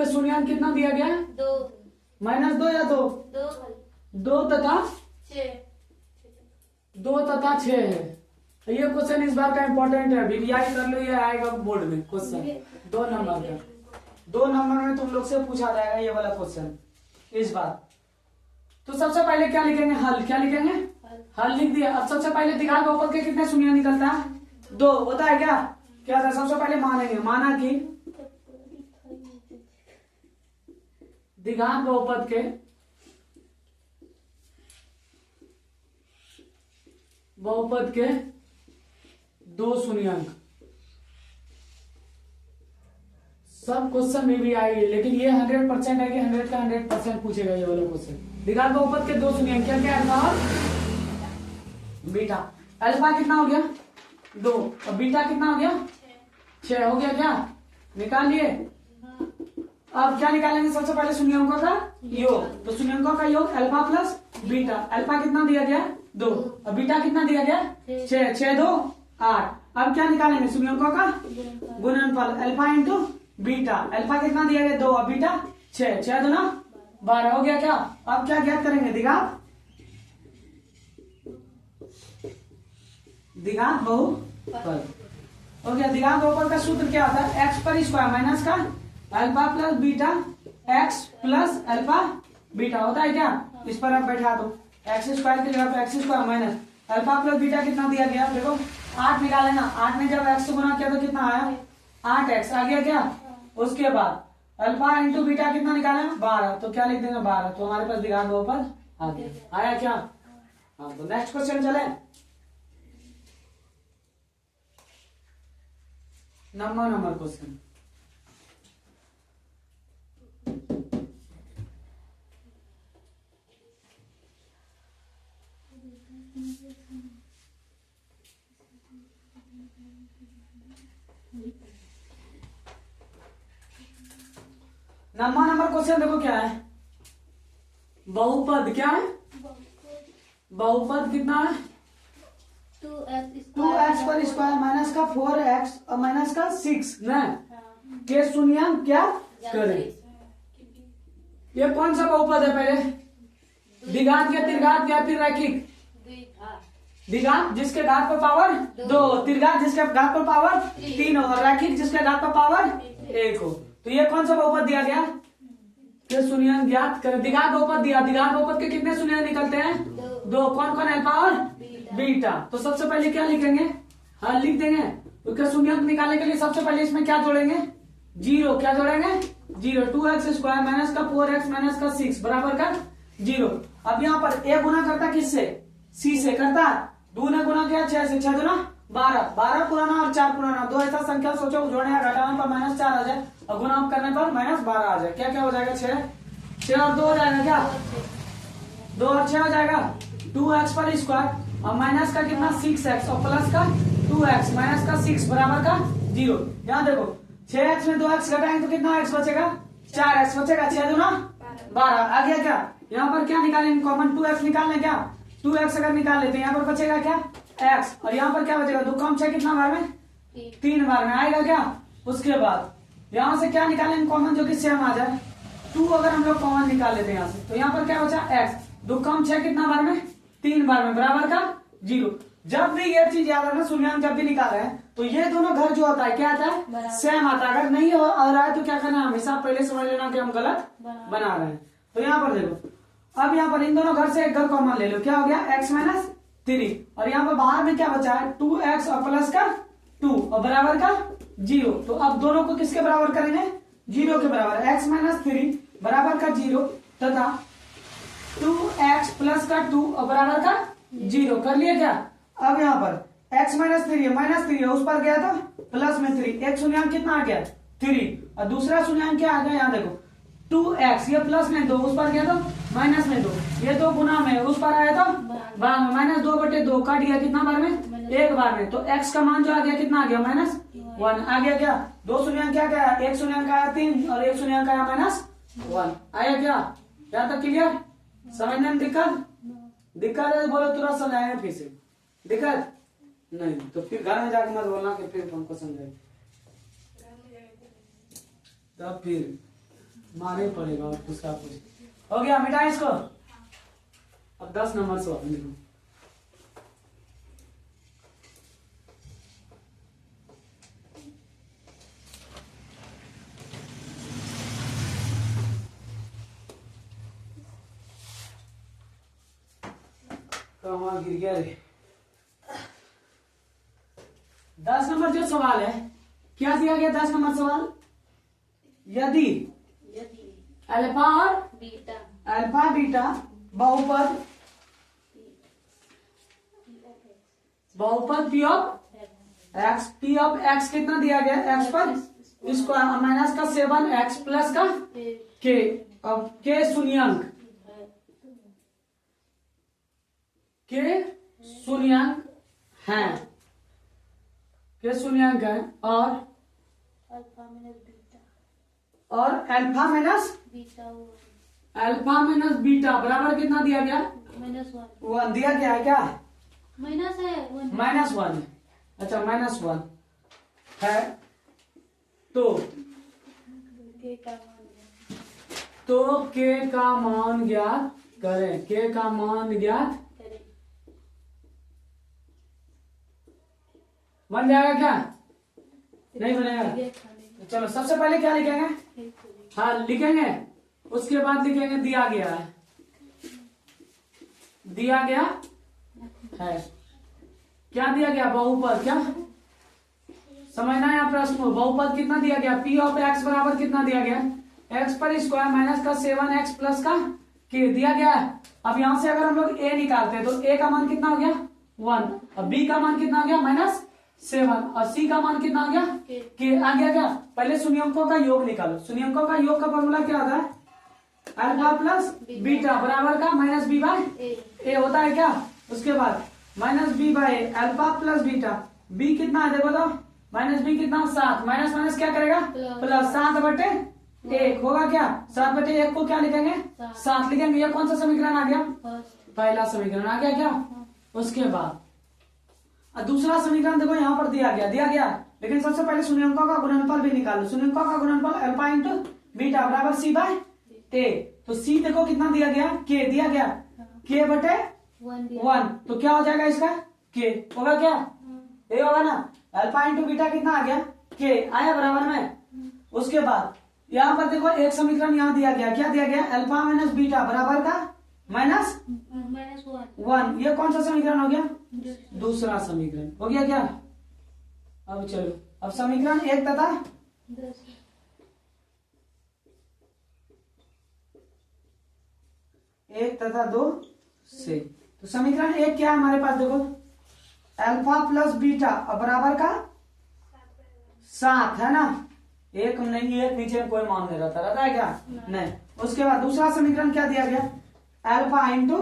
शून्यंक कितना दिया गया 2 -2 या 2 2 तथा 6 है। तो ये क्वेश्चन इस बार का इंपॉर्टेंट है, वीवीआई कर लो, ये आएगा बोर्ड में क्वेश्चन 2 नंबर का। 2 नंबर में तुम लोग से पूछा जाएगा ये वाला क्वेश्चन इस बार। तो सबसे पहले क्या लिखेंगे, हल। क्या लिखेंगे, हल लिख दिया। अब सबसे पहले द्विघात बहुपद के कितने शून्य निकलता है 2 होता है क्या था। सबसे पहले मानेंगे, माना कि द्विघात बहुपद के दो शून्यंक। सब क्वेश्चन में भी आएगी, लेकिन ये 100% है कि 100 का 100% पूछेगा ये वाला क्वेश्चन। द्विघात बहुपद के दो शून्यंक क्या क्या, अल्फा और बीटा। अल्फा कितना हो गया 2 और बीटा कितना हो गया 6 हो गया। क्या निकाल लिए। अब क्या निकालेंगे, सबसे पहले शून्यंकों का योग। तो शून्यंकों का योग अल्फा प्लस बीटा। अल्फा कितना दिया गया 2 और बीटा कितना दिया गया 6, 6 2 8। अब क्या निकालेंगे, शून्यंकों का गुणनफल अल्फा इंटू बीटा। अल्फा कितना दिया गया 2 और बीटा 6, 6 2 12 हो गया। क्या अब क्या ज्ञात करेंगे, द्विघात बहुपद हो गया। द्विघात बहुपद का सूत्र क्या होता है, एक्स पर स्क्वायर माइनस का alpha plus beta x plus alpha beta होता है। क्या इस पर आप बैठा दो, एक्स स्क्वायर की जगह पे x square minus alpha plus beta कितना दिया गया, देखो 8 निकाले ना। 8 में जब एक्स से गुना किया तो कितना आया 8x आ गया। क्या उसके बाद अल्फा इंटू बीटा कितना निकाले 12, तो क्या लिख देंगे 12। तो हमारे पास द्विघात बहुपद आ गया। आया क्या। हाँ, तो नेक्स्ट क्वेश्चन चले, नंबर क्वेश्चन। नंबर क्वेश्चन देखो क्या है, बहुपद क्या है, बहुपद कितना है 2x पर स्क्वायर माइनस का 4x और माइनस का 6 न के शून्यंक क्या करें। ये कौन सा बहुपद है? पहले द्विघात या त्रिघात या फिर रैखिक? द्विघात जिसके घात पर पावर 2, त्रिघात जिसके घात पर पावर 3 हो, और रैखिक जिसके घात पर पावर 1 हो। तो ये कौन सा बहुपद दिया गया? ये शून्यंक ज्ञात करें। द्विघात बहुपद दिया, द्विघात बहुपद के कितने शून्यंक निकलते हैं? 2। कौन कौन? अल्फा और बीटा। तो सबसे पहले क्या लिखेंगे? हाँ लिख देंगे। तो शून्यंक निकालने के लिए सबसे पहले इसमें क्या जोड़ेंगे? 0। क्या जोड़ेंगे? 0। 2x² माइनस का 4x माइनस का 6 बराबर का 0। अब यहाँ पर a गुना करता किससे? c से करता। 2 ने गुना किया 6 से, 6 गुना 12, 12 पुराना और 4 पुराना, दो ऐसा संख्या सोचो जोड़ने या घटाने पर -4 आ जाए और गुना करने पर -12 आ जाए। क्या क्या हो जाएगा? 6 और 2 हो जाएगा क्या? 2 और 6 हो जाएगा 2x पर स्क्वायर और माइनस का कितना? 6x और प्लस का 2x माइनस का 6 बराबर का 0। यहाँ देखो 6x में 2x घटाएंगे तो कितना x बचेगा? 4x बचेगा। 6 दूना 12 आ गया क्या? यहाँ पर क्या निकालेंगे? कॉमन 2x निकालने। क्या 2x अगर निकाल लेते हैं यहाँ पर बचेगा क्या? x। और यहाँ पर क्या बचेगा? 2 कम 6 कितना बार में? 3 बार में आएगा क्या? उसके बाद यहाँ से क्या निकालेंगे कॉमन जो कि सेम आ जाए? 2 अगर हम लोग कॉमन निकाल लेते हैं यहाँ से तो यहाँ पर क्या बचा? x। 2 कम 6 कितना बार में? 3 बार में बराबर का 0। जब भी ये चीज याद रखना, शून्यंक जब भी निकाल रहे हैं तो ये दोनों घर जो होता है क्या आता है? सेम आता है। अगर नहीं आ रहा है तो क्या करना है? हमेशा पहले समझ लेना कि हम गलत बना रहे हैं। तो यहाँ पर देखो, अब यहाँ पर इन दोनों घर से एक घर कॉमन ले लो। क्या हो गया? x minus 3। और यहाँ पर बाहर में क्या बचा है? 2x और प्लस का 2 और बराबर का 0। तो अब दोनों को किसके बराबर करेंगे? 0 के बराबर। x माइनस 3 बराबर का 0 तथा 2x प्लस का 2 और बराबर का 0 कर लिया क्या? अब यहाँ पर x माइनस 3 है, -3 है, उस पर गया था प्लस में 3। एक शून्यंक कितना आ गया? 3 और दूसरा शून्यंक क्या आ गया? यहाँ देखो 2x, ये प्लस में 2, उस पर गया तो माइनस में 2, ये 2 गुना में, उस पर आया तो -2/2 काट गया कितना बार में? 1 बार में। तो x का मान जो आ गया कितना आ गया? -1 आ गया क्या? 2 शून्यंक क्या गया? एक शून्यंक आया 3 और एक शून्यंक आया -1 आया क्या? यहाँ तक क्लियर? समझने में दिक्कत है? बोलो तुरंत समझाएंगे। फिर से दिक्कत नहीं तो फिर घर में जाकर मत बोलना कि फिर हमको समझाएंगे, तब फिर मारे पड़ेगा। और उसका कुछ हो गया? मिटा इसको। अब 10 नंबर सवाल देखो। कहाँ गिर गया रे? 10 नंबर जो सवाल है, क्या दिया गया? 10 नंबर सवाल, यदि अल्फा और बीटा बहुपद p ऑफ x कितना दिया गया? x पर स्क्वायर माइनस का 7x प्लस का k। अब k शून्यंक है और अल्फा माइनस बीटा बराबर कितना दिया गया? -1 दिया गया है क्या? -1। अच्छा -1 है तो k का मान ज्ञात करें। k का मान ज्ञात बन जाएगा क्या? नहीं बनेगा। तो चलो सबसे पहले क्या लिखेंगे? हाँ लिखेंगे, उसके बाद लिखेंगे दिया गया है। क्या दिया गया? बहुपद। क्या समझना है यहाँ प्रश्न को? बहुपद कितना दिया गया? p ऑफ x बराबर कितना दिया गया? x पर स्क्वायर माइनस का 7x प्लस का k दिया गया है। अब यहाँ से अगर हम लोग a निकालते हैं तो a का मान कितना हो गया? 1 और b का मान कितना हो गया? -7 और c का मान कितना हो गया? k आ गया क्या? पहले शून्यंकों का योग निकालो। शून्यंकों का योग का फॉर्मूला क्या होता है? अल्फा प्लस बीटा बराबर का -b/a होता है क्या? उसके बाद -b/a alpha plus beta, b कितना है देखो तो? -b कितना? 7 माइनस क्या करेगा? प्लस 7/1 होगा क्या? 7/1 को क्या लिखेंगे? 7 लिखेंगे। ये कौन सा समीकरण आ गया? पहला समीकरण आ गया क्या? उसके बाद दूसरा समीकरण देखो यहाँ पर दिया गया लेकिन सबसे पहले शून्यंकों का गुणनफल भी निकालो। शून्यंकों का गुणनफल अल्फा इंटू बीटा बराबर c/a। तो सी देखो कितना दिया गया, के दिया गया, के बटे 1, तो क्या हो जाएगा इसका, के होगा क्या, ये होगा ना। अल्फा इंटू बीटा कितना आ गया, के आया बराबर में। उसके बाद यहाँ पर देखो एक समीकरण यहाँ दिया गया, क्या दिया गया, अल्फा माइनस बीटा बराबर का -1। ये कौन सा समीकरण हो गया, दूसरा समीकरण हो गया क्या। अब चलो, अब समीकरण 1 तथा 2 से, तो समीकरण 1 क्या है हमारे पास, देखो अल्फा प्लस बीटा बराबर का 7 है ना, एक नहीं, एक नीचे में कोई मान नहीं रहता है क्या, नहीं। उसके बाद दूसरा समीकरण क्या दिया गया, alpha into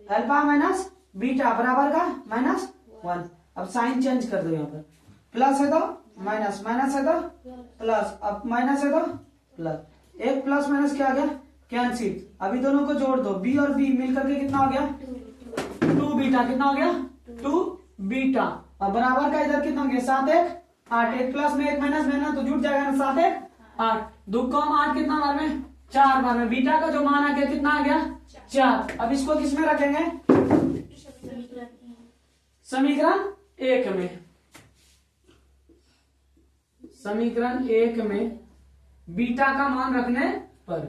alpha minus beta बराबर का -1। अब साइन चेंज कर दो, यहाँ पर प्लस है तो माइनस, माइनस है तो प्लस, अब माइनस है तो प्लस, एक प्लस माइनस क्या आ गया, कैंसिल। अभी दोनों को जोड़ दो, बी और बी मिलकर के कितना हो गया, 2 बीटा, कितना हो गया 2 बीटा। अब बराबर का इधर कितना हो गया, 7 1 8, एक प्लस में एक माइनस में ना, तो जुट जाएगा ना, 7 1 8, 2 कम 8 कितना बार में, 4 बार में। बीटा का जो मान आ गया कितना आ गया, 4। अब इसको किस में रखेंगे, समीकरण 1 में, समीकरण 1 में बीटा का मान रखने पर,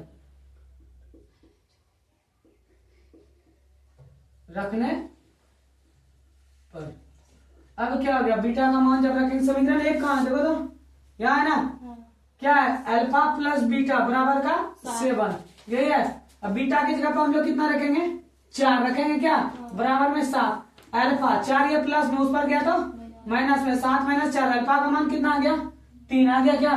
अब क्या हो गया, बीटा का मान जब रखेंगे, समीकरण 1 कहां है, देखो तो यहाँ है ना, क्या है, अल्फा प्लस बीटा बराबर का 7, यही है। अब बीटा की जगह पर हम लोग कितना रखेंगे, 4 रखेंगे, क्या बराबर में 7, अल्फा 4, ये प्लस में उस पर गया तो माइनस में, 7 - 4, अल्फा का मान कितना आ गया, 3 आ गया क्या।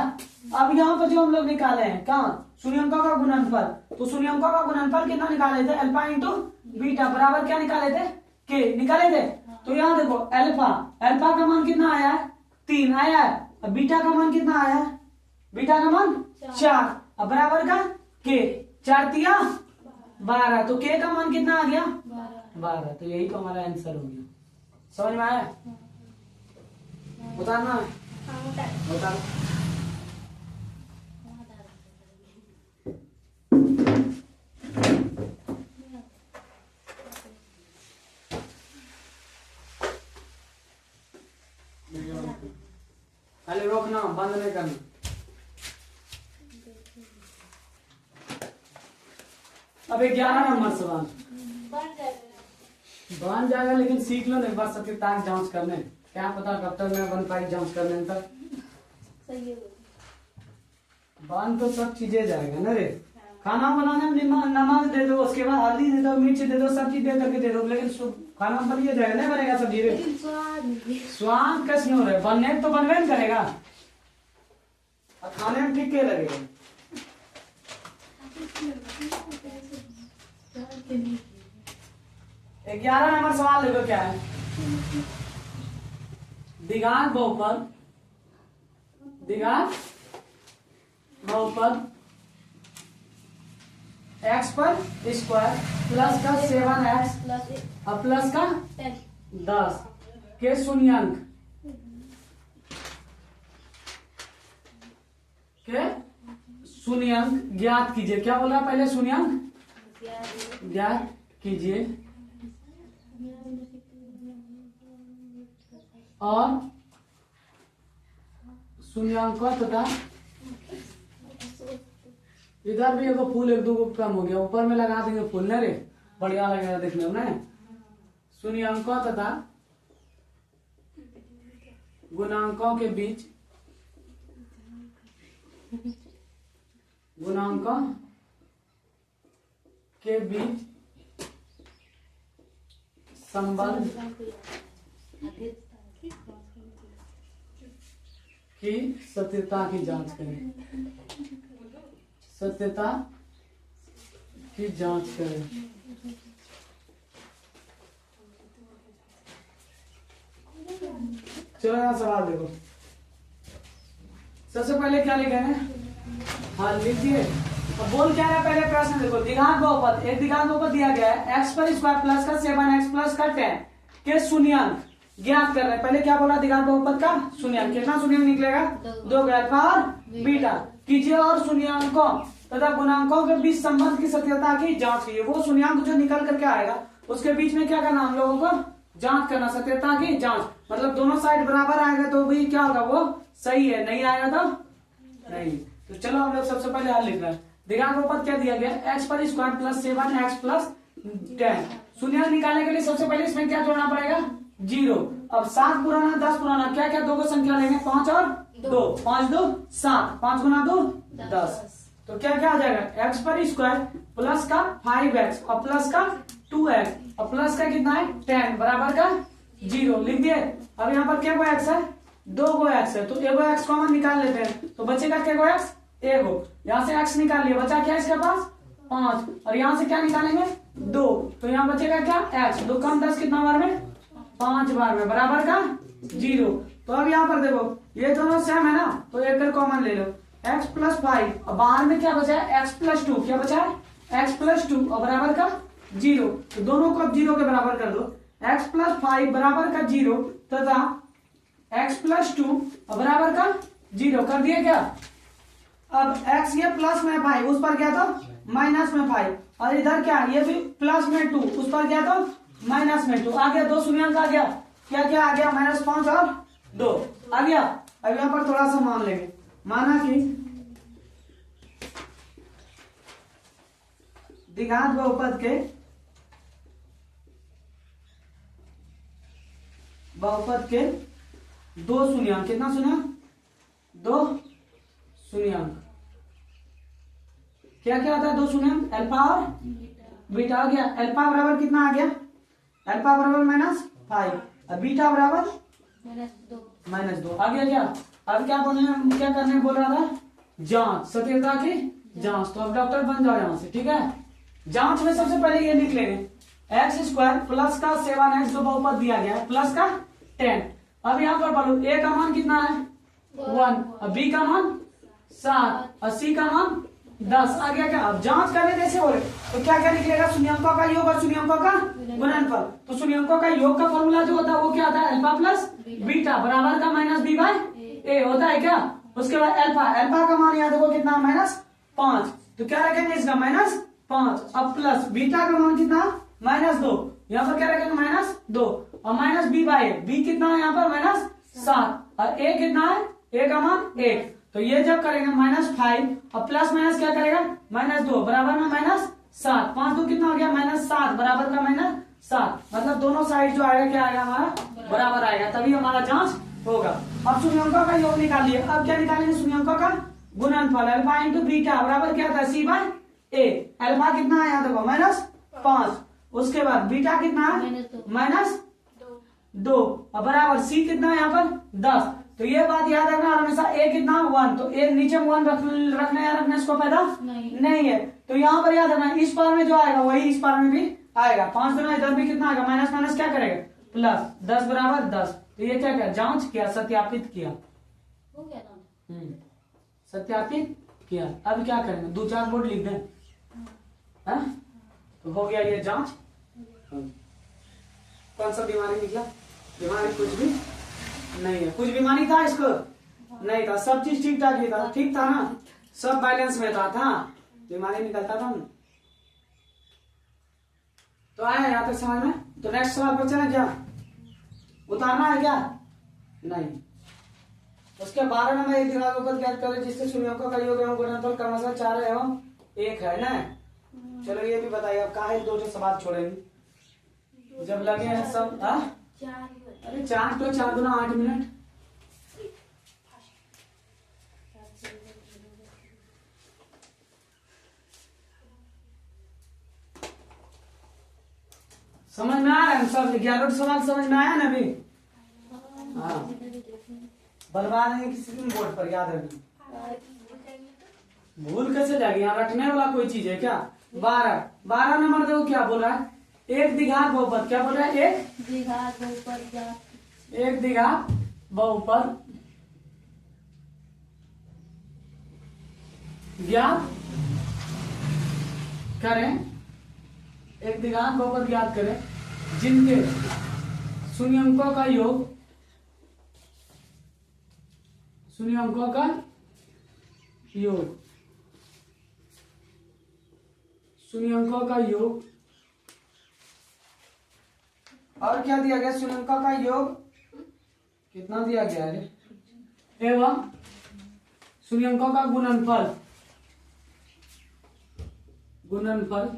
अब यहाँ पर जो हम लोग निकाले हैं, कहा शून्यंकों का गुणनफल, तो शून्यंकों का गुणनफल कितना निकाले थे, अल्फा इंटू बीटा बराबर क्या निकाले थे, के निकाले थे। तो यहाँ देखो अल्फा का मान कितना आया है, 3 आया है, अब बीटा का मान कितना आया है, बीटा का मान 4, अब बराबर का के, 4 तिया 12, तो के का मान कितना आ गया, 12। तो यही तो हमारा आंसर हो गया, समझ में आया, बताना बता। खाली रोकना, बंद नहीं करना। अब 11 नंबर सवाल बन जाएगा, लेकिन सीख लो ना एक बार, सत्यता की जांच करने, क्या पता कब तक मैं बन पाई जांच करने तक। बन तो सब चीजें जाएगा ना रे, खाना बनाने में नमक दे दो, उसके बाद हल्दी दे दो, मिर्च दे दो, सब चीज दे करके दे दो, लेकिन खाना बन ये जाएगा, नहीं बनेगा सब्जी रे। स्वाद कैसे हो रहा है, बनने तो बनवे नहीं करेगा, और खाने में ठीक के लगेगा। 11 नंबर सवाल देखो क्या है, द्विघात बहुपद, x पर स्क्वायर प्लस का 7x और प्लस का 10 के शून्यंक ज्ञात कीजिए। क्या बोल रहा है पहले, शून्यंक ज्ञात कीजिए और शून्यंकों तथा, इधर भी एगो फूल 1-2 कम हो गया, ऊपर में लगा देंगे फूल, न रे बढ़िया लगेगा देखने में। शून्यंकों तथा गुणांकों के बीच संबंध की सत्यता की जांच करें, चलो यहाँ सवाल देखो, सबसे पहले क्या लिखे हैं, हाँ लिखिए। अब बोल क्या रहा है पहले प्रश्न देखो, द्विघात बहुपद, एक द्विघात बहुपद दिया गया है, x पर स्क्वायर प्लस का 7x प्लस का 10 के शून्यंक ज्ञात कर रहे हैं। पहले क्या बोला, द्विघात बहुपद का शून्यंक, कितना शून्यंक निकलेगा, 2 अल्फा और बीटा कीजिए और शून्यंकों तथा गुणांकों के बीच संबंध की सत्यता की जांच कीजिए। वो शून्यांक जो निकल करके आएगा उसके बीच में क्या करना, हम लोगों को जांच करना, सत्यता की जांच। मतलब दोनों साइड बराबर आएगा तो भी क्या होगा, वो सही है, नहीं आएगा तो नहीं। तो चलो हम लोग सबसे पहले हल लिख रहे हैं। दिनांक ऊपर क्या दिया गया, एक्स पर स्क्वायर प्लस 7x प्लस 10। शून्य निकालने के लिए सबसे पहले इसमें क्या जोड़ना पड़ेगा, 0। अब 7 पुराना 10 पुराना, क्या क्या दो को संख्या लेंगे, 5 और 2, 5 2 7, 5 गुना 2 10। तो क्या क्या आ जाएगा, x पर स्क्वायर प्लस का 5x और प्लस का 2x और प्लस का कितना है 10 बराबर का 0 लिख दिए। अब यहाँ पर क्या को x है, 2 को x है, तो एगो x कॉमन निकाल लेते हैं, तो बचेगा क्या को x, एगो। यहाँ से x निकाल लिया, बचा क्या इसके पास 5, और यहाँ से क्या निकालेंगे 2, तो यहाँ बचेगा क्या x, 2 कम 10 कितना बार में, 5 बार में बराबर का 0। तो अब यहाँ पर देखो ये दोनों सेम है ना, तो एक कॉमन ले लो, x प्लस 5 और बाहर में क्या बचा है x प्लस 2, क्या बचा है x प्लस 2 और बराबर का 0। तो दोनों को अब 0 के बराबर कर दो, x प्लस 5 बराबर का 0 तथा x प्लस 2 और बराबर का 0 कर दिया क्या। अब x ये प्लस में 5, उस पर क्या था माइनस में 5, और इधर क्या ये भी प्लस में 2, उस पर क्या था माइनस में 2। आ गया, दो शून्यंक आ गया, क्या क्या आ गया, -5 और 2 आ गया। अब यहाँ पर थोड़ा सा मान लेंगे, माना कि द्विघात बहुपद के दो शून्यंक, कितना शून्यंक, 2 शून्यंक, क्या क्या आता है, 2 शून्यंक, अल्फा और बीटा। आ गया अल्फा बराबर कितना आ गया, अल्फा बराबर -5 और बीटा बराबर -2 आ गया क्या। अब क्या बोलने, क्या करने बोल रहा था, जांच, सत्यता की जांच। तो अब डॉक्टर बन जाओ यहाँ से, ठीक है। जांच में सबसे पहले ये लिख लेंगे, एक्स स्क्वायर प्लस का 7x जो बहुपद दिया गया है प्लस का 10। अब यहाँ पर बोलो a का मान कितना है 1 और b का मान 7 और c का मान 10 आ गया क्या। अब जांच करने जैसे हो रहे तो क्या क्या निकलेगा, शून्यंकों का योग और शून्यंकों का गुणनफल। तो शून्यंकों का योग का फॉर्मूला जो होता है वो क्या होता है, अल्फा प्लस बीटा बराबर का -b/a होता है क्या। उसके बाद अल्फा का मान याद रखो कितना, -5, तो क्या रखेंगे इसका -5। अब प्लस बीटा का मान कितना -2, यहाँ पर क्या रखेंगे -2 और -b/a, b कितना है यहाँ पर -7 और a कितना है, a का मान 1। तो ये जब करेंगे -5 और प्लस माइनस क्या करेगा -2 बराबर में -7, 5 2 कितना हो गया -7 बराबर का -7। मतलब दोनों साइड जो आएगा क्या आएगा हमारा बराबर आएगा, तभी हमारा जांच होगा। अब शून्यंकों का योग निकालिए, अब क्या निकालेंगे शून्यंकों का गुणनफल, अल्फा इंटू बीटा बराबर क्या था c/a। अल्फा कितना है यहाँ देखो -5, उसके बाद बीटा कितना है -2 और बराबर c कितना है यहाँ पर 10। तो ये बात याद रखना, हमेशा a कितना 1, तो a नीचे 1 रखना या रखने इसको फायदा नहीं है। तो यहाँ पर याद रखना, इस पार में जो आएगा वही इस पार में भी आएगा, 5 गुना इधर भी कितना आएगा, माइनस माइनस क्या करेगा प्लस, 10 बराबर 10। तो ये क्या किया, जांच किया, सत्यापित किया, हो गया ना, सत्यापित किया। अब क्या करेंगे, 2-4 बोर्ड लिख दें, तो हो गया ये जांच। कौन सा बीमारी निकला, बीमारी कुछ भी नहीं है, कुछ बीमारी था इसको नहीं था, सब चीज ठीक ठाक ही था, ठीक था ना, सब बैलेंस में था, बीमारी निकलता था ना। तो आया यहाँ तक समझ में। तो नेक्स्ट सवाल पर चले, क्या उतारना है क्या, नहीं। उसके 12 नंबर एक दिमाग ऊपर ज्ञात करें जिससे शून्यों का योग एवं गुणनफल क्रमशः 4 एवं 1 है ना। चलो ये भी बताइए, अब कहा 2 सवाल छोड़ेंगे जब लगे हैं सब। अरे 4 तो 4 गुना 8 मिनट। समझ में आ रहा है सब, 11 सवाल समझ में आया ना अभी। हाँ, बर्बाद नहीं किसी दिन बोर्ड पर, याद रखना। भूल कैसे जाएगी, यहाँ रखने वाला कोई चीज है क्या। 12 नंबर देखो क्या बोल रहा है, एक द्विघात बहुपद, क्या बोल रहा है, एक द्विघात बहुपद ज्ञात करें, एक द्विघात बहुपद ज्ञात करें जिनके शून्यंकों का योग, शून्यंकों का योग शून्यंकों का योग। और क्या दिया गया? शून्यंकों का योग कितना दिया गया है? एवं शून्यंकों का गुणनफल। गुणनफल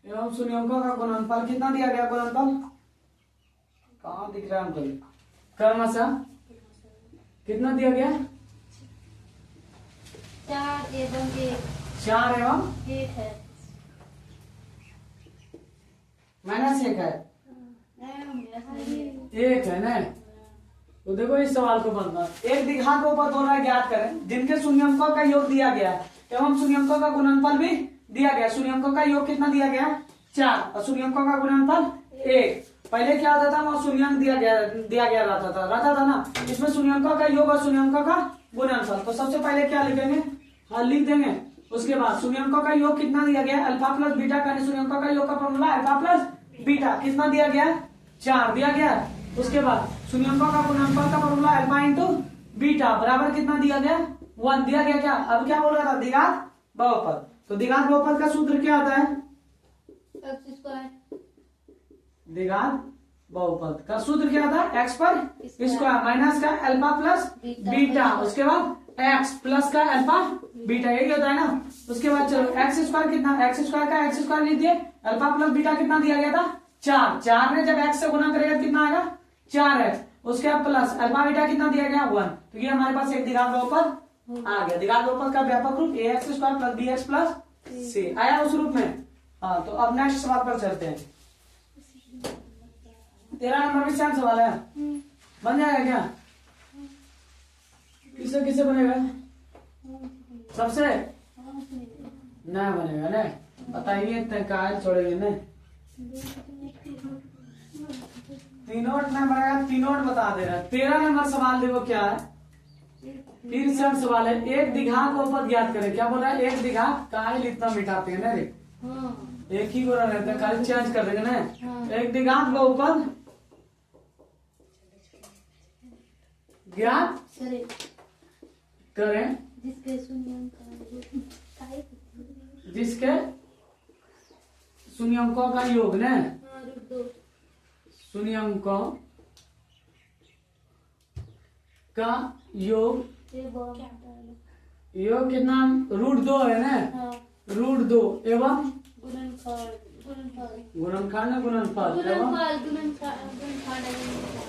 एवं शून्यंकों का गुणनफल कितना दिया गया? गुणनफल कहाँ दिख रहा है हमको? क्रमशः कितना दिया गया? 4 एवं 1। 4 एवं 1 है। -1 है। नहीं, 1 है ना? तो देखो इस सवाल को बनना, एक द्विघात बहुपद दोनों ज्ञात करें जिनके शून्यंकों का योग दिया गया है एवं शून्यंकों का गुणनफल भी दिया गया। शून्यंकों का योग कितना दिया गया? 4 और शून्यंकों का गुणनफल 1। पहले क्या होता था? वहाँ शून्यंक दिया गया रहता था ना। इसमें शून्यंकों का योग और शून्यंकों का गुणनफल। तो सबसे पहले क्या लिखेंगे? हाँ लिख देंगे। उसके बाद शून्यंकों का योग कितना दिया गया? अल्फा प्लस बीटा का। शून्यंकों का योग का फॉर्मूला अल्फा प्लस बीटा कितना दिया गया? 4 दिया गया। उसके बाद शून्यंकों का गुणनफल का फॉर्मूला अल्फा इंटू बीटा बराबर कितना दिया गया? 1 दिया गया। क्या अब क्या बोल रहा था? द्विघात बहुपद। तो द्विघात बहुपद का सूत्र क्या आता है? द्विघात बहुपद का सूत्र क्या था? एक्स पर स्क्वायर माइनस का अल्फा प्लस बीटा, उसके बाद एक्स प्लस का अल्फा बीटा, यही होता है ना। उसके बाद चलो एक्स स्क्वायर कितना? एक्स स्क्वायर का एक्स स्क्वायर लीजिए। अल्फा प्लस बीटा कितना दिया गया था? 4। 4 ने जब एक्स से गुना करेगा कितना आएगा? 4x। उसके बाद प्लस अल्फा बीटा कितना दिया गया? 1। तो ये हमारे पास एक द्विघात बहुपद आ गया। द्विघात बहुपद का व्यापक रूप ax square plus bx plus c आया उस रूप में। हाँ तो अब नेक्स्ट सवाल पर चलते हैं। 13 नंबर भी सेम सवाल है, बन जाएगा क्या? किससे किससे बनेगा? सबसे नहीं बनेगा ना? बताइए काय छोड़ेंगे ना? तीनों नहीं बनेगा, तीनों बता दे रहा है। 13 नंबर सवाल देखो क्या है, फिर से हम सवाल है। एक द्विघात बहुपद ज्ञात करें। क्या बोल रहा है? एक द्विघात काहे इतना मिटाते हैं ना रे? एक ही गोरा रहता है, खाली चेंज कर देंगे ना। एक द्विघात बहुपद ज्ञात करें जिसके शून्यंकों का योग न शून्यंकों का योग कितना? √2 है ना? √2 एवं गुणनखंड गुणनफल एवं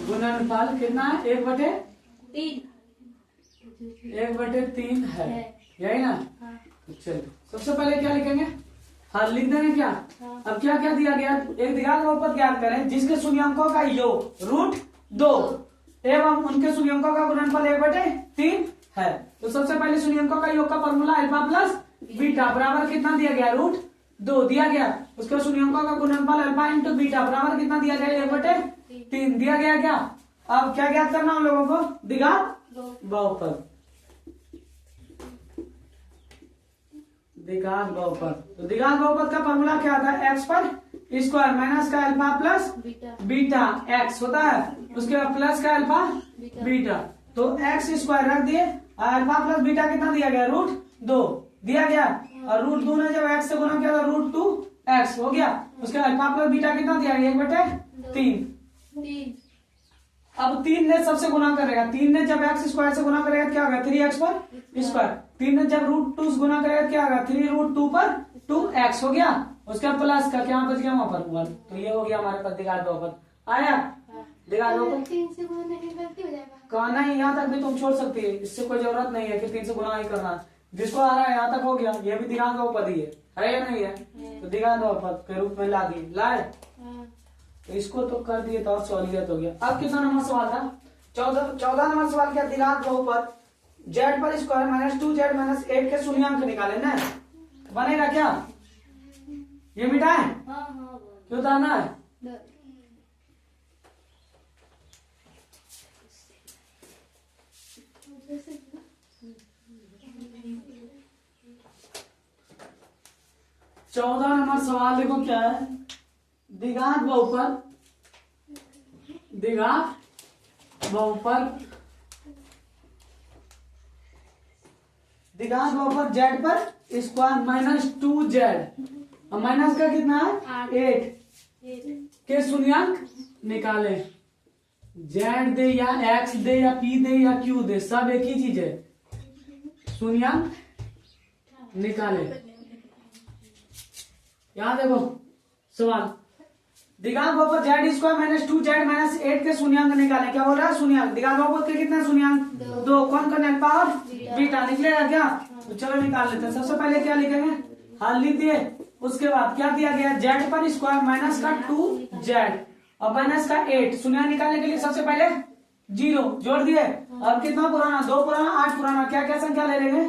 गुणनफल कितना है? 1/3 है, यही ना? चलिए सबसे पहले क्या लिखेंगे? हाँ लिख देंगे क्या? अब क्या क्या दिया गया? एक द्विघात बहुपद ज्ञात करें जिसके शून्यंकों का योग √2 एवं उनके शून्यंकों का गुणनफल 1/3 है। तो सबसे पहले शून्यंकों का योग का फॉर्मूला अल्फा प्लस बीटा बराबर कितना दिया गया? √2 दिया गया। उसके शून्यंकों का गुणनफल अल्फा इंटू बीटा बराबर कितना दिया गया? 1/3 दिया गया। क्या अब क्या ज्ञात करना हम लोगों को? द्विघात बहुपद। द्विघात बहुपद, तो द्विघात बहुपद का फॉर्मूला क्या आता है? एक्स पर स्क्वायर माइनस का अल्फा प्लस बीटा एक्स होता है, उसके बाद प्लस का अल्फा बीटा। तो एक्स स्क्वायर रख दिए, अल्फा प्लस बीटा कितना दिया गया? √2 दिया गया। और √2 ने जब एक्स से गुना किया तो √2x हो गया। उसके अल्फा प्लस बीटा कितना दिया गया? 1/3। अब 3 ने सबसे गुना करेगा, 3 ने जब एक्स स्क्वायर से गुना करेगा क्या होगा? 3x पर स्क्वायर। 3 ने जब √2 से गुना करेगा क्या होगा? 3√2 पर 2x हो गया। उसका प्लस का क्या बच गया? वहां पर 1। तो ये हो गया हमारे पास द्विघात बहुपद। आया द्विघात बहुपद? 3 से गुना नहीं गलती हो जाएगा। कहना ही यहाँ तक भी तुम छोड़ सकती है, इससे कोई जरूरत नहीं है कि 3 से गुना ही करना। जिसको आ रहा है यहाँ तक हो गया, ये भी द्विघात बहुपद ही है या नहीं है? तो द्विघात बहुपद के रूप में ला दी लाए, तो इसको तो कर दिए तो और सहूलियत हो गया। अब कितना नंबर सवाल था? 14 नंबर सवाल क्या? द्विघात बहुपद z पर स्क्वायर माइनस 2z माइनस 8 के शून्यंक निकाले ना, बनेगा क्या? ये मिटाए क्यों बताना है? चौदह नंबर सवाल देखो क्या है? द्विघात बहुपद दिगांत बहुपद जेड पर स्क्वायर माइनस 2z और माइनस का कितना है 8 के शून्यंक निकाले। जेड दे या एक्स दे या पी दे या क्यू दे, सब एक ही चीज है, शून्यंक निकाले। यहां देखो सवाल, दिगांत बहुपद Z square minus 2z minus 8 के शून्यंक निकाले। क्या बोल रहा है शून्यंक, दिगांत बहुपद के कितना शून्यंक 2, कौन करने पावर बीटा निकलेगा क्या, तो चलो निकाल लेते हैं। सबसे पहले क्या लिखेंगे, हल लिख दिए, उसके बाद क्या दिया गया जेड पर स्क्वायर माइनस का 2z और माइनस का 8, शून्य निकालने के लिए सबसे पहले 0 जोड़ दिए। अब कितना पुराना, 2 पुराना 8 पुराना, क्या क्या संख्या ले लेंगे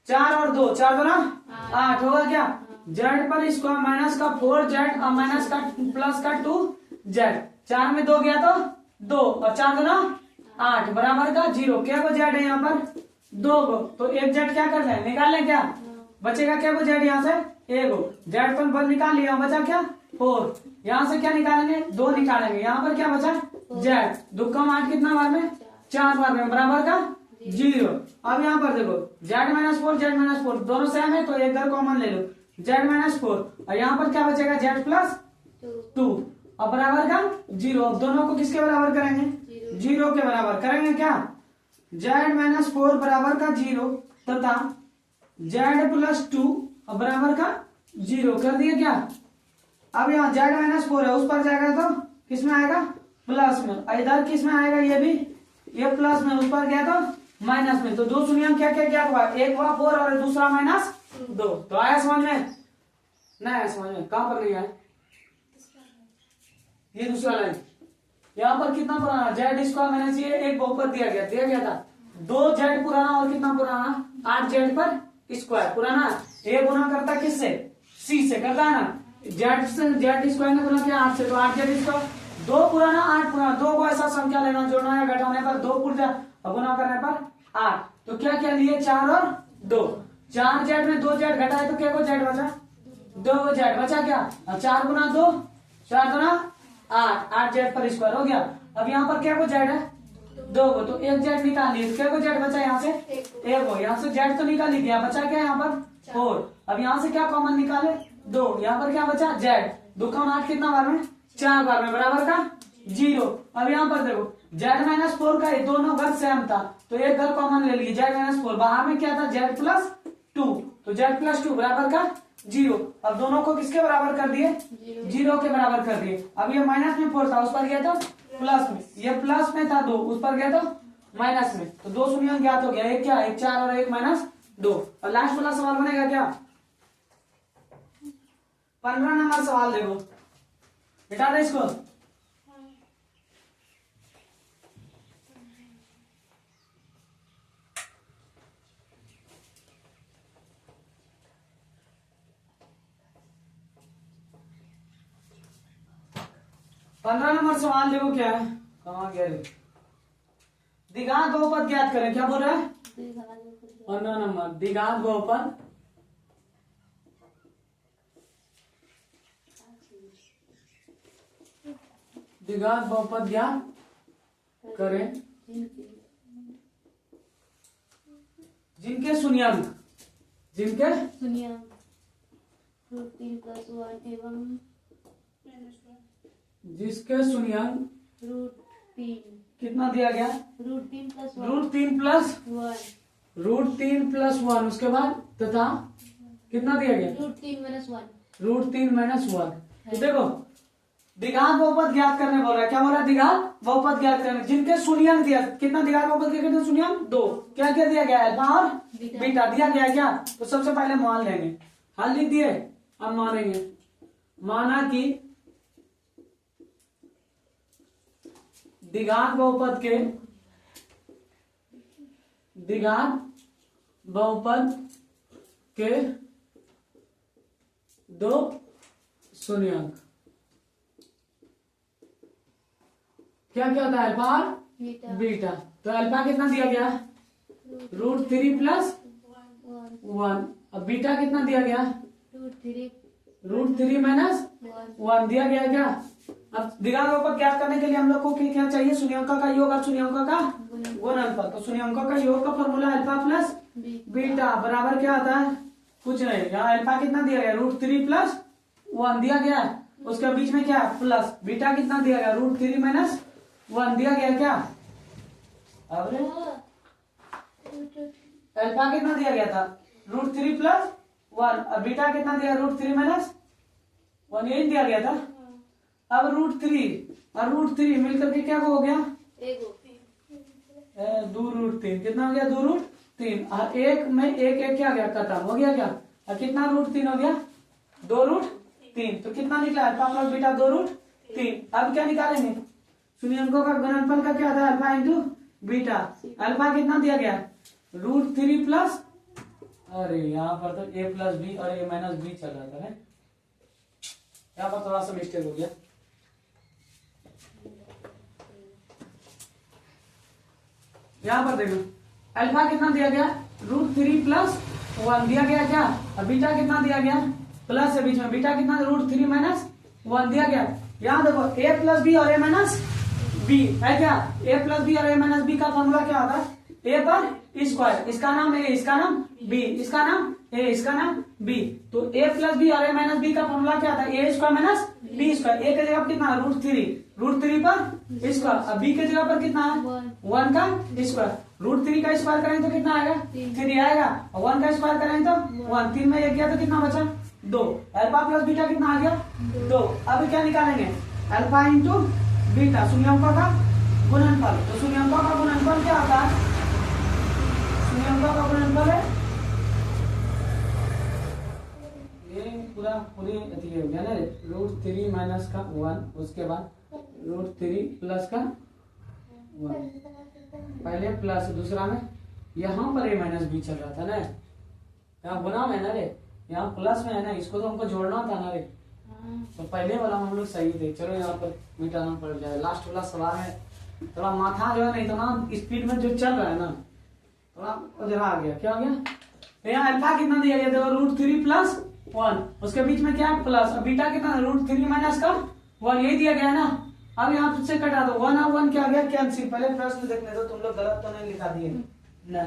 4 और 2, 4 2 8 होगा क्या, जेड पर स्क्वायर माइनस का 4z और माइनस का प्लस का 2z, 4 में 2 गया तो 2 और 4 2 8 बराबर का 0। क्या को जेड है यहाँ पर 2 को, तो एक जेड क्या कर लें निकाल लें, क्या बचेगा, क्या को जेड यहाँ से एगो, जेड पर बल निकाल लिया, बचा क्या 4, यहाँ से क्या निकालेंगे 2 निकालेंगे, यहाँ पर क्या बचा जेड, 2 कम 8 कितना बार में 4 बार में बराबर का 0। अब यहाँ पर देखो जेड माइनस 4 जेड माइनस 4 दोनों सेम है तो एक घर कॉमन ले लो, जेड माइनस 4 और यहाँ पर क्या बचेगा जेड प्लस 2 और बराबर का 0। अब दोनों को किसके बराबर करेंगे 0 के बराबर करेंगे, क्या जेड माइनस 4 बराबर का 0 तथा जेड प्लस 2 और बराबर का 0 कर दिए क्या। अब यहाँ जेड माइनस 4 है, उस पर जाएगा तो किसमें आएगा प्लस में, इधर किस में आएगा ये भी ये प्लस में, उस पर गया तो माइनस में, तो दो शून्य क्या क्या क्या हुआ, एक हुआ 4 और दूसरा माइनस 2। तो आया समझ में, नहीं आया समझ में, कहां पर नहीं आया, ये दूसरा लाइन यहाँ पर कितना पुराना जेड स्क्वायर माइनस ये एक बहुपद दिया गया था 2 जेड पुराना और कितना पुराना 8 जेड पर स्क्वायर पुराना, ए गुना करता किससे सी से करता है ना, जेड से जेड स्क्वायर ने गुना किया 8 से, तो 8 जेड स्क्वायर 2 पुराना 8 पुराना, 2 को ऐसा संख्या लेना जोड़ना है घटाने पर 2 गुना करने पर 8, तो क्या क्या लिए 4 और 2, 4 जेड में 2 जेड घटाए तो क्या को जेड बचा 2 जेड बचा क्या, 4 गुना 2 4 गुना 8 जेड पर स्क्वायर हो गया। अब यहाँ पर क्या को जेड है 2 को, तो एक जेड निकाल लिए, क्या को जेड बचा यहाँ से एक को, यहाँ से जेड तो निकाल ही दिया, बचा क्या यहाँ पर 4। अब यहाँ से क्या कॉमन निकाले 2, यहाँ पर क्या बचा जेड, 2 का 8 कितना बार में 4 बार में बराबर का 0। अब यहाँ पर देखो जेड माइनस 4 का ये दोनों घर सेम था तो एक घर कॉमन ले लिए जेड माइनस 4, बाहर में क्या था जेड प्लस 2, तो जेड प्लस 2 बराबर का 0। अब दोनों को किसके बराबर कर दिए 0 के बराबर कर दिए। अब ये माइनस में 4 था उस पर गया था प्लस में, ये प्लस में था 2 उस पर गया तो माइनस में, तो 2 शून्य ज्ञात हो गया, एक क्या एक 4 और एक माइनस 2। और लास्ट वाला सवाल बनेगा क्या 15 नंबर सवाल देखो, हटा दे इसको, पंद्रह नंबर सवाल देखो क्या है, कहाँ गया रे, दिगांत बहुपद ज्ञात करें, क्या बोल रहा है 15 नंबर दिगांत बहुपद दिगांत बहुपद ज्ञात करें जिनके शून्यंक एवं जिसके शून्यंक √3 कितना दिया गया √3 प्लस 1 उसके बाद तथा कितना दिया गया √3 - 1। तो देखो दिगांत बहुपद ज्ञात करने बोल रहा है, क्या बोल रहा है दिगांत बहुपद ज्ञात करने, जिनके शून्यंक दिया कितना, दिगांत बहुपद के कितने शून्यंक 2, क्या क्या दिया गया अल्फा और बीटा दिया गया क्या, तो सबसे पहले मान लेंगे, हल लिख दिए, अब मानेंगे, माना कि दिगांत बहुपद के 2 शून्यंक क्या क्या होता है अल्फा और बीटा, तो अल्फा कितना दिया गया √3 प्लस 1, अब बीटा कितना दिया गया √3 माइनस 1 दिया गया क्या। अब दिगांत बहुपद ज्ञात करने के लिए हम लोग को क्या चाहिए शून्यंकों का योग और शून्यंकों का गुणनफल। तो सुनिए अंकों का योग का फॉर्मूला अल्फा प्लस बीटा बराबर क्या आता है, कुछ नहीं, यहाँ अल्फा कितना दिया गया √3 + 1 दिया गया है, उसके बीच में क्या प्लस, बीटा कितना दिया गया √3 - 1 दिया गया क्या। अब अल्फा कितना दिया गया था √3 + 1, अब बीटा कितना दिया √3 - 1 यही दिया गया था। अब √3 और √3 मिलकर के क्या हो गया 2√3, कितना हो गया 2√3, और एक में एक क्या गया खत्म हो गया क्या, और कितना √3 हो गया 2√3, तो कितना निकला अल्फा प्लस बीटा 2√3। अब क्या निकालेंगे, सुनिए अंकों का गुणनफल का क्या था अल्फा इंटू बीटा, अल्फा कितना दिया गया √3 प्लस, अरे यहाँ पर तो a + b और a - b चल रहा था, यहाँ पर थोड़ा सा मिस्टेक हो गया। यहाँ पर देखो अल्फा कितना दिया गया √3 + 1 दिया गया क्या, और बीटा कितना दिया गया प्लस है बीच में, बीटा कितना √3 - 1 दिया गया। यहाँ देखो a + b और a - b है क्या, a + b और a - b का फॉर्मूला क्या होता है, a पर स्क्वायर, इसका नाम a, इसका नाम b, इसका नाम a, इसका नाम b, तो a + b और a - b का फॉर्मूला क्या था a² - b², a के जगह पर कितना √3 पर स्क्वायर, अब b के जगह पर कितना है 1 का स्क्वायर, √3 का स्क्वायर करेंगे तो कितना आएगा 3 आएगा, और 1 का स्क्वायर करेंगे तो 1, 3 में 1 गया तो कितना बचा 2, अल्फा प्लस बीटा कितना आ गया 2। अब क्या निकालेंगे अल्फा इंटू बीटा, शून्यांकों का गुणनफल। तो शून्यांकों का गुणनफल क्या होता है, शून्यांकों का गुणनफल है ये पूरी हो गया ना, √3 - का 1, उसके बाद √3 + का 1, पहले प्लस, दूसरा में यहाँ पर a - b चल रहा था ना, यहाँ गुना में ना रे, यहाँ प्लस में है ना, इसको तो हमको जोड़ना था ना रे, तो पहले वाला हम लोग सही थे। चलो यहाँ पर मिटाना पड़ जाए, लास्ट वाला सवाल है थोड़ा माथा जो है ना इतना स्पीड में जो चल रहा है ना, थोड़ा उधर आ गया, क्या हो गया, तो यहाँ अल्फा कितना दिया गया देखो √3 + 1, उसके बीच में क्या है प्लस, और बीटा कितना √3 - का 1 यही दिया गया है ना। अब यहाँ तुझसे कटा दो 1 और 1 क्या गया कैंसिल, पहले प्रश्न देखने दो, तुम लोग गलत तो नहीं लिखा दिए ना,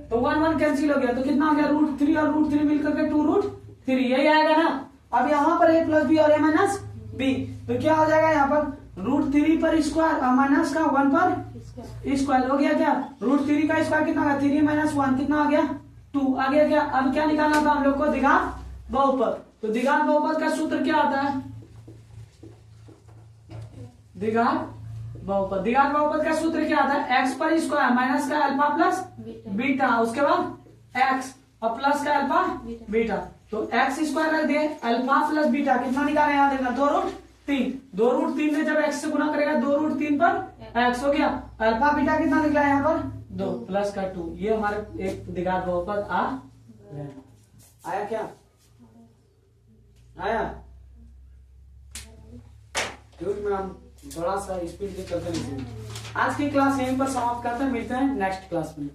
तो 1 1 कैंसिल हो गया, तो कितना हो गया √3 और √3 मिलकर के 2√3 यही आएगा ना। अब यहाँ पर a + b और a - b, तो क्या हो जाएगा यहाँ पर √3 पर स्क्वायर और माइनस का 1 पर स्क्वायर हो गया क्या, √3 का स्क्वायर कितना होगा 3 - 1 कितना हो गया 2 आ गया क्या। अब क्या निकालना था हम लोग को द्विघात बहुपद, तो द्विघात बहुपद का सूत्र क्या आता है, द्विघात बहुपद का सूत्र क्या आता है x पर स्क्वायर माइनस का अल्फा प्लस बीटा, उसके बाद x और प्लस का अल्फा बीटा, तो x² रख दिए अल्फा प्लस बीटा कितना निकाले यहाँ देखना 2√3 में जब x से गुना करेगा 2√3 पर x हो गया, अल्फा बीटा कितना निकला यहाँ पर 2 प्लस का 2, ये हमारे एक द्विघात बहुपद आया क्या आया। में हम थोड़ा सा स्पीड से चलते नहीं। आज की क्लास यहीं पर समाप्त करते हैं, मिलते हैं नेक्स्ट क्लास में।